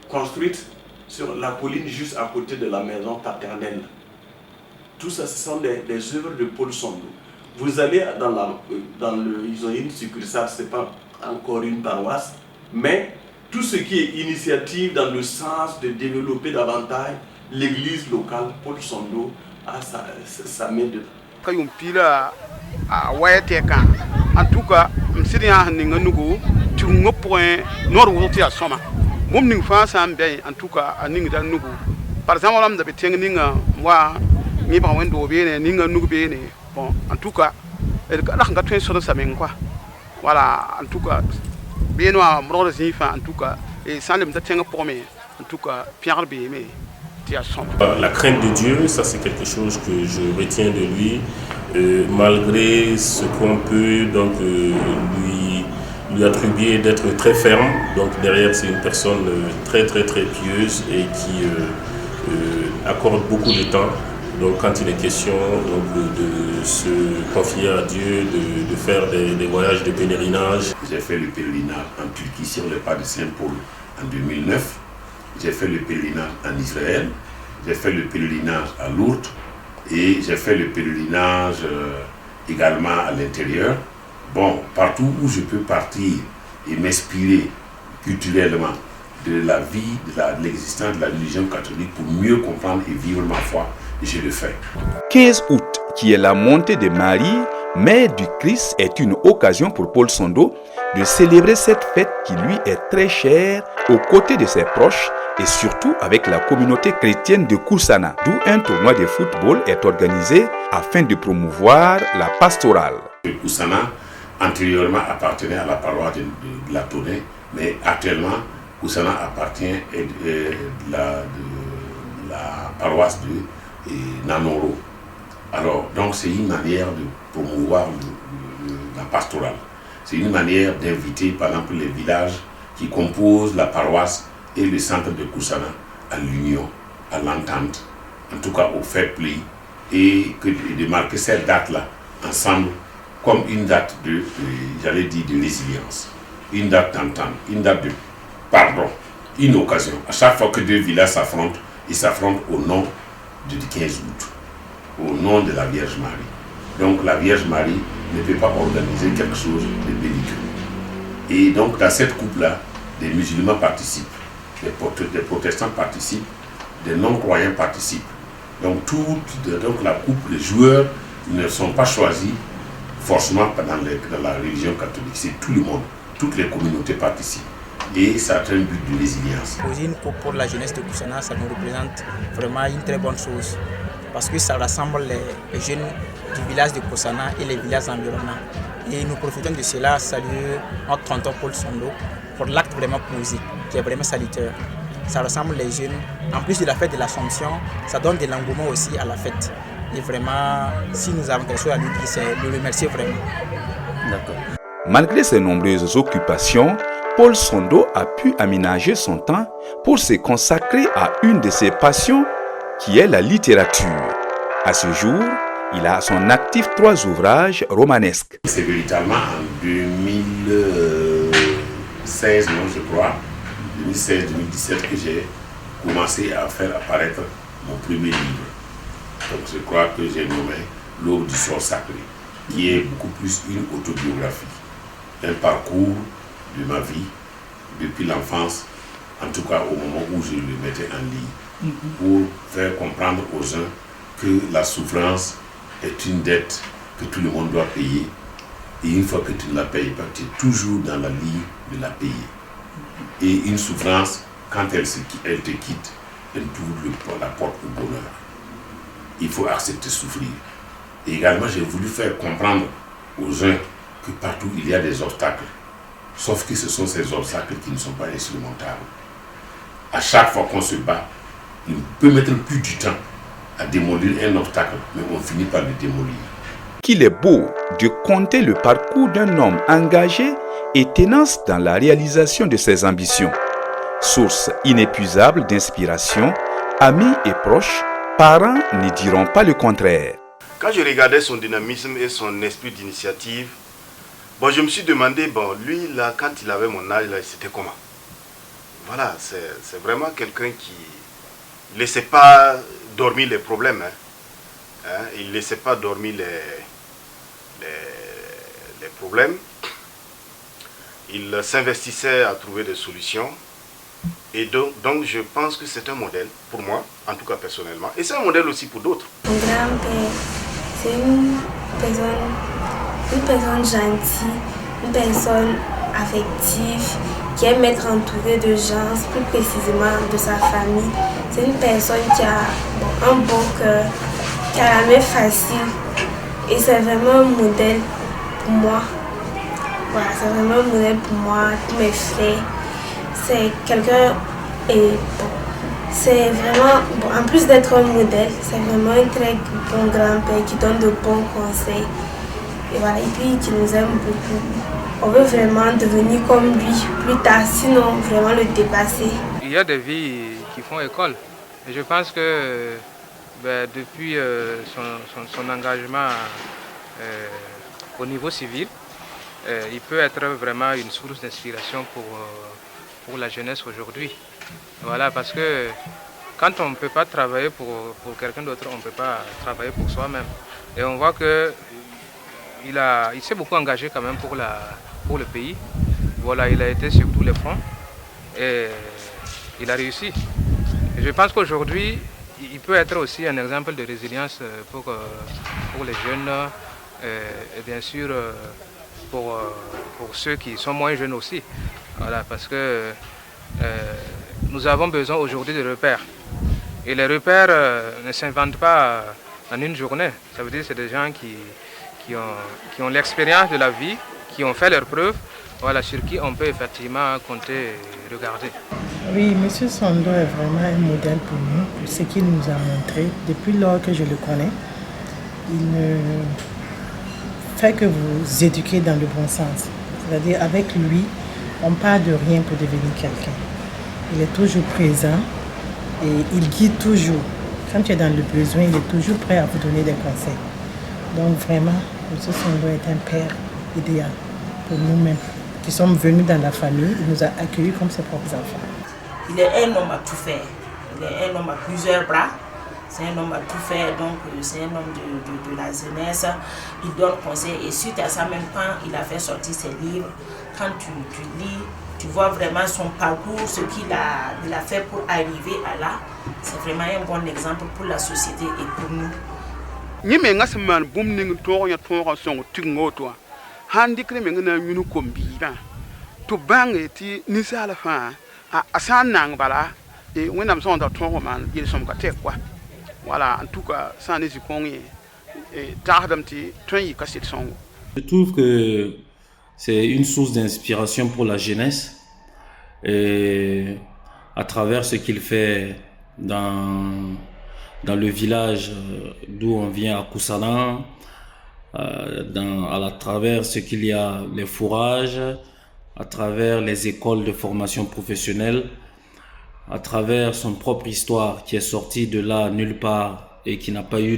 construite sur la colline juste à côté de la maison paternelle. Tout ça, ce sont des œuvres de Paul Sondo. Vous allez ils ont une succursale, ce n'est pas encore une paroisse, mais tout ce qui est initiative dans le sens de développer davantage l'église locale, Paul Sondo a sa main dedans. En tout cas, je suis un point nord outil à Soma. Mon ning fa sam bien en tout cas à ning dan nugu. Par exemple, on a des ninga moi ni ba wendo bien ninga nugu bien. Bon, en tout cas, elle a un gâteau sur sa main quoi. Voilà, en tout cas, bien noir, mon zifa en tout cas, et sans le me pour moi, en tout cas, Pierre bien mais. La crainte de Dieu, ça c'est quelque chose que je retiens de lui, malgré ce qu'on peut donc lui attribuer d'être très ferme. Donc derrière c'est une personne très très très pieuse et qui accorde beaucoup de temps Donc quand il est question donc, de se confier à Dieu, de faire des voyages de pèlerinage. J'ai fait le pèlerinage en Turquie sur le pas de Saint-Paul en 2009. J'ai fait le pèlerinage en Israël. J'ai fait le pèlerinage à Lourdes. Et j'ai fait le pèlerinage également à l'intérieur. Bon, partout où je peux partir et m'inspirer culturellement de la vie, de l'existence de la religion catholique pour mieux comprendre et vivre ma foi, je le fais. 15 août, qui est la montée de Marie, mère du Christ, est une occasion pour Paul Sondo de célébrer cette fête qui lui est très chère aux côtés de ses proches et surtout avec la communauté chrétienne de Koussana, d'où un tournoi de football est organisé afin de promouvoir la pastorale. Koussana, antérieurement, appartenait à la paroisse de la Tonnet, mais actuellement, Koussana appartient à la paroisse de Nanoro. Alors, donc c'est une manière de promouvoir la pastorale. C'est une manière d'inviter, par exemple, les villages qui composent la paroisse et le centre de Koussana à l'union, à l'entente, en tout cas au fair play, et de marquer cette date-là ensemble comme une date de résilience, une date d'entente, une date de pardon, une occasion. À chaque fois que deux villages s'affrontent, ils s'affrontent au nom du 15 août, au nom de la Vierge Marie. Donc la Vierge Marie ne peut pas organiser quelque chose de belliqueux. Et donc dans cette coupe-là, des musulmans participent, des protestants participent, des non-croyants participent. Donc la coupe, les joueurs ne sont pas choisis forcément dans la religion catholique. C'est tout le monde, toutes les communautés participent. Et ça a un but de résilience. Poser une coupe pour la jeunesse de Koussana, ça nous représente vraiment une très bonne chose. Parce que ça rassemble les jeunes du village de Koussana et les villages environnants. Et nous profitons de cela à saluer notre tonton Paul Sondo pour l'acte vraiment posé, qui est vraiment salutaire. Ça rassemble les jeunes. En plus de la fête de l'Assomption, ça donne de l'engouement aussi à la fête. Et vraiment, si nous avons quelque chose à lui dire, c'est de le remercier vraiment. D'accord. Malgré ses nombreuses occupations, Paul Sondo a pu aménager son temps pour se consacrer à une de ses passions, qui est la littérature. À ce jour, il a à son actif 3 ouvrages romanesques. C'est véritablement en 2016, je crois, 2016-2017 que j'ai commencé à faire apparaître mon premier livre. Donc je crois que j'ai nommé L'aube du sort sacré, qui est beaucoup plus une autobiographie, un parcours de ma vie depuis l'enfance, en tout cas au moment où je le mettais en ligne, pour faire comprendre aux uns que la souffrance est une dette que tout le monde doit payer, et une fois que tu ne la payes pas, tu es toujours dans la ligne de la payer. Et une souffrance, quand elle te quitte, elle t'ouvre la porte au bonheur. Il faut accepter de souffrir. Et également, j'ai voulu faire comprendre aux uns que partout il y a des obstacles, sauf que ce sont ces obstacles qui ne sont pas insurmontables. À chaque fois qu'on se bat, on peut mettre plus du temps à démolir un obstacle, mais on finit par le démolir. Qu'il est beau de compter le parcours d'un homme engagé et tenace dans la réalisation de ses ambitions. Source inépuisable d'inspiration, amis et proches, parents ne diront pas le contraire. Quand je regardais son dynamisme et son esprit d'initiative, je me suis demandé, lui, là, quand il avait mon âge, c'était comment? Voilà, c'est vraiment quelqu'un qui ne laissait pas dormir les problèmes. Il ne laissait pas dormir les problèmes. Il s'investissait à trouver des solutions. Et donc je pense que c'est un modèle pour moi, en tout cas personnellement. Et c'est un modèle aussi pour d'autres. Mon grand-père, c'est une personne gentille, une personne affective, qui aime être entourée de gens, plus précisément de sa famille. C'est une personne qui a un bon cœur, qui a la main facile. Et c'est vraiment un modèle pour moi. Voilà, c'est vraiment un modèle pour moi, tous mes frères. C'est quelqu'un, et c'est vraiment, en plus d'être un modèle, c'est vraiment un très bon grand-père qui donne de bons conseils. Et voilà, et puis qui nous aime beaucoup. On veut vraiment devenir comme lui plus tard, sinon vraiment le dépasser. Il y a des vies qui font école. Et je pense que depuis son engagement au niveau civil, il peut être vraiment une source d'inspiration pour la jeunesse aujourd'hui. Voilà, parce que quand on ne peut pas travailler pour quelqu'un d'autre, on ne peut pas travailler pour soi-même. Et on voit qu'il s'est beaucoup engagé quand même pour le pays. Voilà, il a été sur tous les fronts et il a réussi. Et je pense qu'aujourd'hui, il peut être aussi un exemple de résilience pour les jeunes et bien sûr pour ceux qui sont moins jeunes aussi. Voilà, parce que nous avons besoin aujourd'hui de repères. Et les repères ne s'inventent pas en une journée. Ça veut dire que c'est des gens qui ont l'expérience de la vie, qui ont fait leurs preuves, voilà, sur qui on peut effectivement compter et regarder. Oui, M. Sondo est vraiment un modèle pour nous, pour ce qu'il nous a montré. Depuis lors que je le connais, il ne fait que vous éduquer dans le bon sens. C'est-à-dire avec lui, on part de rien pour devenir quelqu'un. Il est toujours présent et il guide toujours. Quand tu es dans le besoin, il est toujours prêt à vous donner des conseils. Donc vraiment, M. Sondo est un père idéal pour nous-mêmes qui sommes venus dans la famille. Il nous a accueillis comme ses propres enfants. Il est un homme à tout faire. Il est un homme à plusieurs bras. C'est un homme à tout faire, donc c'est un homme de la jeunesse. Il donne conseil et suite à ça, même quand il a fait sortir ses livres, quand tu lis, tu vois vraiment son parcours, ce qu'il a fait pour arriver à là. C'est vraiment un bon exemple pour la société et pour nous. Voilà, en tout cas, ça n'est pas Je trouve que c'est une source d'inspiration pour la jeunesse et à travers ce qu'il fait dans le village d'où on vient à Koussanan, à travers ce qu'il y a, les fourrages, à travers les écoles de formation professionnelle, à travers son propre histoire qui est sortie de là nulle part et qui n'avait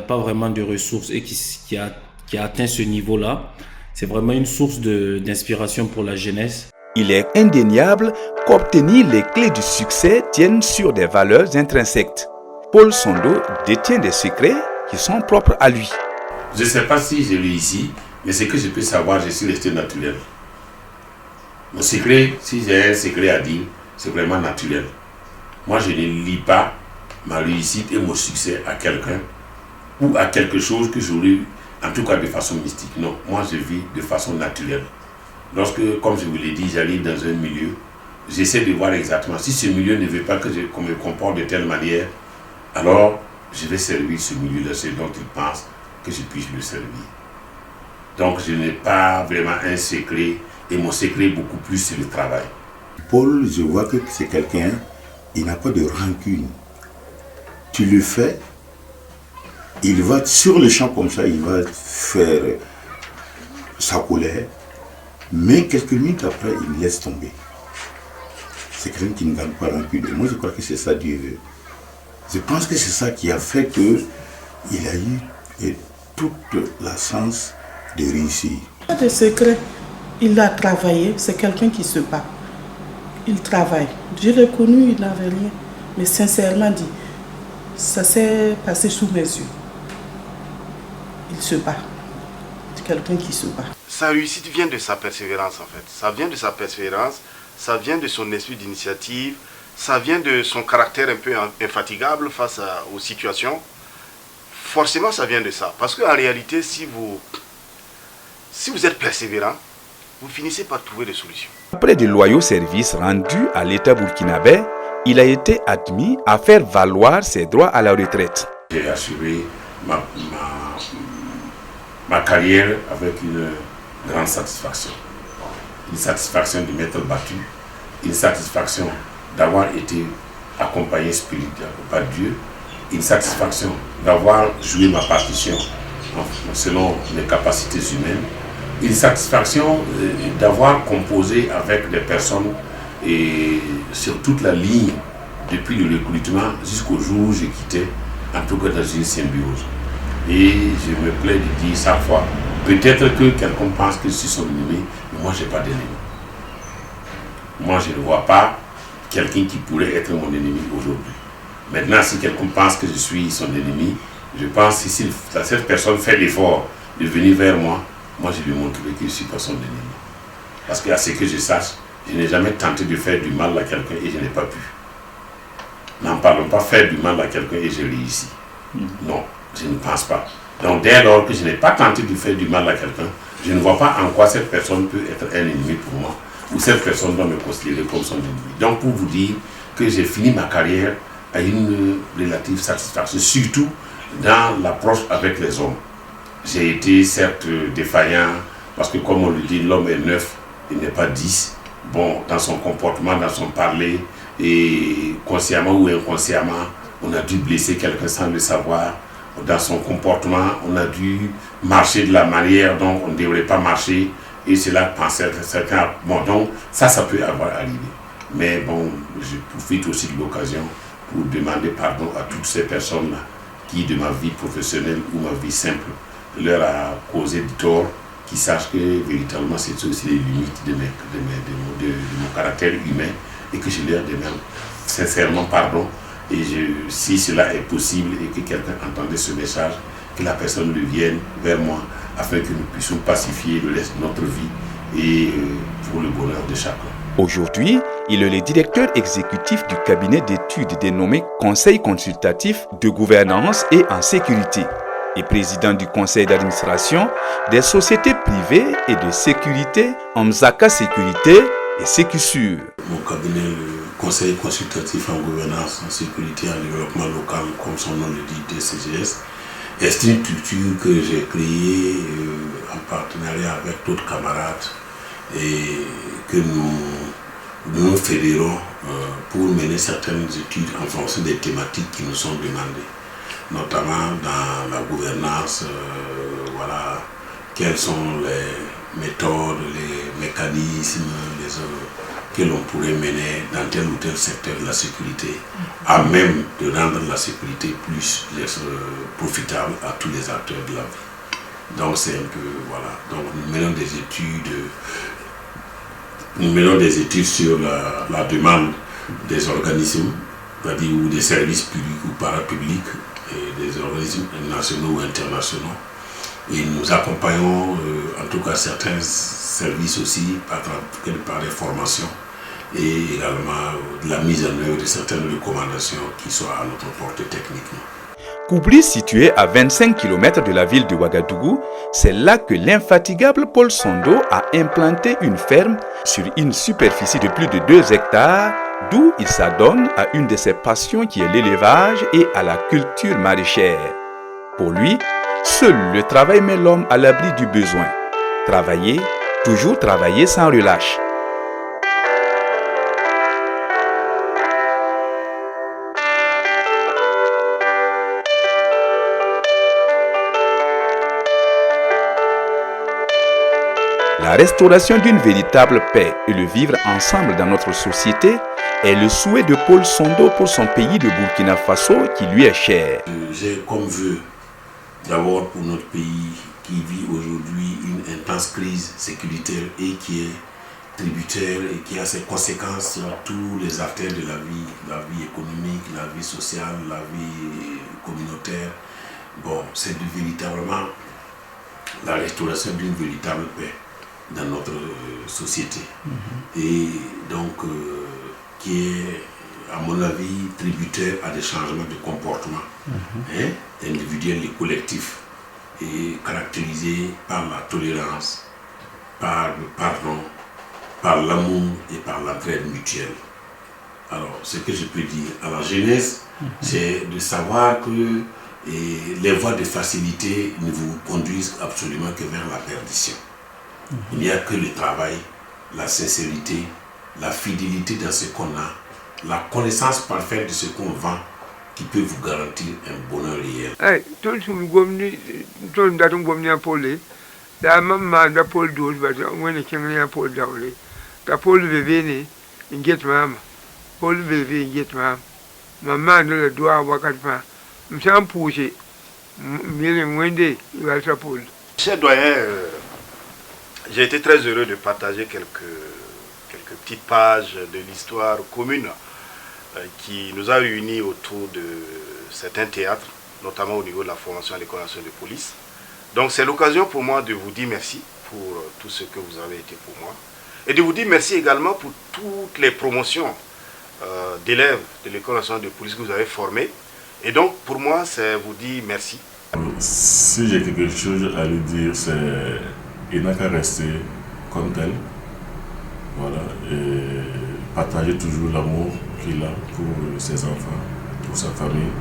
pas vraiment de ressources et qui a atteint ce niveau-là. C'est vraiment une source d'inspiration pour la jeunesse. Il est indéniable qu'obtenir les clés du succès tiennent sur des valeurs intrinsèques. Paul Sondo détient des secrets qui sont propres à lui. Je ne sais pas si je l'ai ici, mais ce que je peux savoir, je suis resté naturel. Mon secret, si j'ai un secret à dire, c'est vraiment naturel. Moi, je ne lis pas ma réussite et mon succès à quelqu'un ou à quelque chose que j'aurais eu, en tout cas de façon mystique. Non, moi, je vis de façon naturelle. Lorsque, comme je vous l'ai dit, j'arrive dans un milieu, j'essaie de voir exactement si ce milieu ne veut pas que je me comporte de telle manière, alors je vais servir ce milieu-là, ce dont il pense que je puisse le servir. Donc, je n'ai pas vraiment un secret. Et mon secret, beaucoup plus, c'est le travail. Paul, je vois que c'est quelqu'un, il n'a pas de rancune. Tu le fais, il va sur le champ comme ça, il va faire sa colère, mais quelques minutes après, il laisse tomber. C'est quelqu'un qui ne gagne pas rancune. Et moi, je crois que c'est ça Dieu veut. Je pense que c'est ça qui a fait qu'il a eu toute la chance de réussir. Pas de secret. Il a travaillé, c'est quelqu'un qui se bat. Il travaille. Je l'ai connu, il n'avait rien. Mais sincèrement dit, ça s'est passé sous mes yeux. Il se bat. C'est quelqu'un qui se bat. Sa réussite vient de sa persévérance en fait. Ça vient de sa persévérance, ça vient de son esprit d'initiative, ça vient de son caractère un peu infatigable face aux situations. Forcément, ça vient de ça. Parce qu'en réalité, si vous êtes persévérant, vous finissez par trouver des solutions. Après de loyaux services rendus à l'État burkinabé, il a été admis à faire valoir ses droits à la retraite. J'ai assuré ma carrière avec une grande satisfaction. Une satisfaction de m'être battu, une satisfaction d'avoir été accompagné spirituellement par Dieu, une satisfaction d'avoir joué ma partition selon mes capacités humaines, une satisfaction d'avoir composé avec des personnes et sur toute la ligne depuis le recrutement jusqu'au jour où je quittais, en tout cas dans une symbiose. Et je me plais de dire chaque fois, peut-être que quelqu'un pense que je suis son ennemi, mais moi je n'ai pas d'ennemi. Moi je ne vois pas quelqu'un qui pourrait être mon ennemi aujourd'hui. Maintenant, si quelqu'un pense que je suis son ennemi, je pense que si cette personne fait l'effort de venir vers moi, moi je lui montrerai que je ne suis pas son ennemi. Parce qu'à ce que je sache, je n'ai jamais tenté de faire du mal à quelqu'un et je n'ai pas pu. N'en parlons pas faire du mal à quelqu'un et j'ai réussi. Non, je ne pense pas. Donc dès lors que je n'ai pas tenté de faire du mal à quelqu'un, je ne vois pas en quoi cette personne peut être un ennemi pour moi, ou cette personne doit me considérer comme son ennemi. Donc pour vous dire que j'ai fini ma carrière à une relative satisfaction, surtout dans l'approche avec les hommes. J'ai été certes défaillant, parce que comme on le dit, l'homme est 9, il n'est pas 10. Bon, dans son comportement, dans son parler, et consciemment ou inconsciemment, on a dû blesser quelqu'un sans le savoir. Dans son comportement, on a dû marcher de la manière dont on ne devrait pas marcher, et cela pensait certains. Bon, donc ça peut avoir arrivé. Mais bon, je profite aussi de l'occasion pour demander pardon à toutes ces personnes-là qui, de ma vie professionnelle ou ma vie simple, leur a causé du tort, qui sachent que véritablement c'est aussi les limites de mon caractère humain et que je leur demande sincèrement pardon. Et si cela est possible et que quelqu'un entendait ce message, que la personne vienne vers moi afin que nous puissions pacifier le reste de notre vie et pour le bonheur de chacun. Aujourd'hui, il est le directeur exécutif du cabinet d'études dénommé Conseil consultatif de gouvernance et en sécurité et président du conseil d'administration des sociétés privées et de sécurité Omzaka Sécurité et Sécusur. Mon cabinet, le Conseil consultatif en gouvernance, en sécurité et en développement local, comme son nom le dit, DCGS, est une structure que j'ai créée en partenariat avec d'autres camarades et que nous fédérons pour mener certaines études en fonction des thématiques qui nous sont demandées, notamment dans la gouvernance, voilà, quelles sont les méthodes, les mécanismes que l'on pourrait mener dans tel ou tel secteur de la sécurité, à même de rendre la sécurité plus profitable à tous les acteurs de la vie. Donc c'est un peu, voilà, donc nous menons des études sur la demande des organismes, c'est-à-dire ou des services publics ou parapublics, et des organismes nationaux ou internationaux. Et nous accompagnons en tout cas certains services aussi par des formations et également de la mise en œuvre de certaines recommandations qui soient à notre portée techniquement. Koubli, situé à 25 km de la ville de Ouagadougou, c'est là que l'infatigable Paul Sondo a implanté une ferme sur une superficie de plus de 2 hectares, d'où il s'adonne à une de ses passions qui est l'élevage et à la culture maraîchère. Pour lui, seul le travail met l'homme à l'abri du besoin. Travailler, toujours travailler sans relâche. La restauration d'une véritable paix et le vivre ensemble dans notre société est le souhait de Paul Sondo pour son pays de Burkina Faso qui lui est cher. J'ai comme vœu, d'abord pour notre pays qui vit aujourd'hui une intense crise sécuritaire et qui est tributaire et qui a ses conséquences sur tous les acteurs de la vie économique, la vie sociale, la vie communautaire. Bon, c'est véritablement la restauration d'une véritable paix dans notre société. Et donc qui est à mon avis tributaire à des changements de comportement individuels et collectifs et caractérisé par la tolérance, par le pardon, par l'amour et par l'entraide mutuelle. Alors ce que je peux dire à la jeunesse, c'est de savoir que les voies de facilité ne vous conduisent absolument que vers la perdition. Il n'y a que le travail, la sincérité, la fidélité dans ce qu'on a, la connaissance parfaite de ce qu'on vend qui peut vous garantir un bonheur réel. Tout le monde a un Paul, la maman de Paul Doul, on est un Paul Doul. La Paul bébé, il get maman. Paul bébé, il get maman. maman de le doigt wakatma. M'sam poussé. Cher doyen, j'ai été très heureux de partager quelques petites pages de l'histoire commune qui nous a réunis autour de certains théâtres, notamment au niveau de la formation à l'École nationale de police. Donc c'est l'occasion pour moi de vous dire merci pour tout ce que vous avez été pour moi et de vous dire merci également pour toutes les promotions d'élèves de l'École nationale de police que vous avez formées. Et donc pour moi c'est vous dire merci. Si j'ai quelque chose à lui dire, c'est qu'il n'a qu'à rester comme tel, voilà, et partager toujours l'amour qu'il a pour ses enfants, pour sa famille.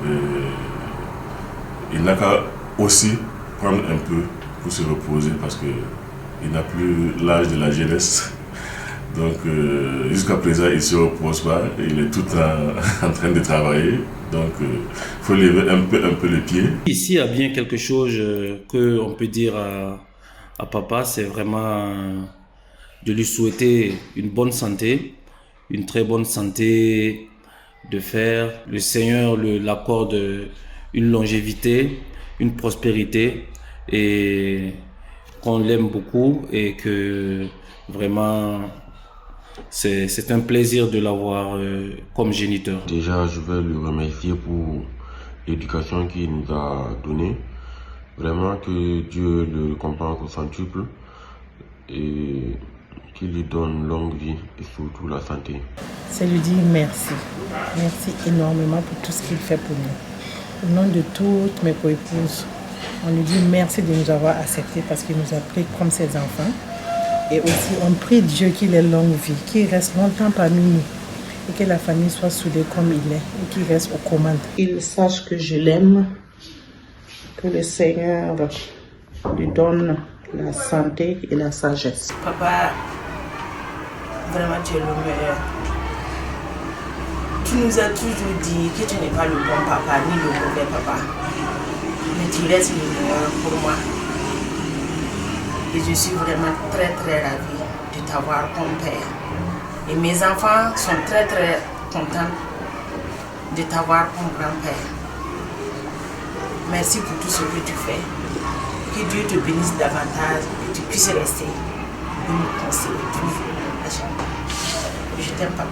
Et il n'a qu'à aussi prendre un peu pour se reposer parce qu'il n'a plus l'âge de la jeunesse. Donc jusqu'à présent, il ne se repose pas, il est tout en train de travailler. Donc il faut lever un peu les pieds. Ici, il y a bien quelque chose qu'on peut dire à papa, c'est vraiment de lui souhaiter une bonne santé, une très bonne santé de fer. Le Seigneur l'accorde une longévité, une prospérité et qu'on l'aime beaucoup et que vraiment c'est un plaisir de l'avoir comme géniteur. Déjà, je veux le remercier pour l'éducation qu'il nous a donnée. Vraiment que Dieu le récompense au centuple et qu'il lui donne longue vie et surtout la santé. C'est lui dire merci. Merci énormément pour tout ce qu'il fait pour nous. Au nom de toutes mes co-épouses, on lui dit merci de nous avoir acceptés parce qu'il nous a pris comme ses enfants. Et aussi, on prie Dieu qu'il ait longue vie, qu'il reste longtemps parmi nous et que la famille soit soudée comme il est et qu'il reste aux commandes. Il sache que je l'aime, que le Seigneur lui donne la santé et la sagesse. Papa, vraiment tu es le meilleur. Tu nous as toujours dit que tu n'es pas le bon papa ni le mauvais papa, mais tu restes le meilleur pour moi. Et je suis vraiment très ravie de t'avoir comme père. Et mes enfants sont très contents de t'avoir comme grand-père. Merci pour tout ce que tu fais. Que Dieu te bénisse davantage et que tu puisses rester et nous conseiller toujours. Je t'aime, papa.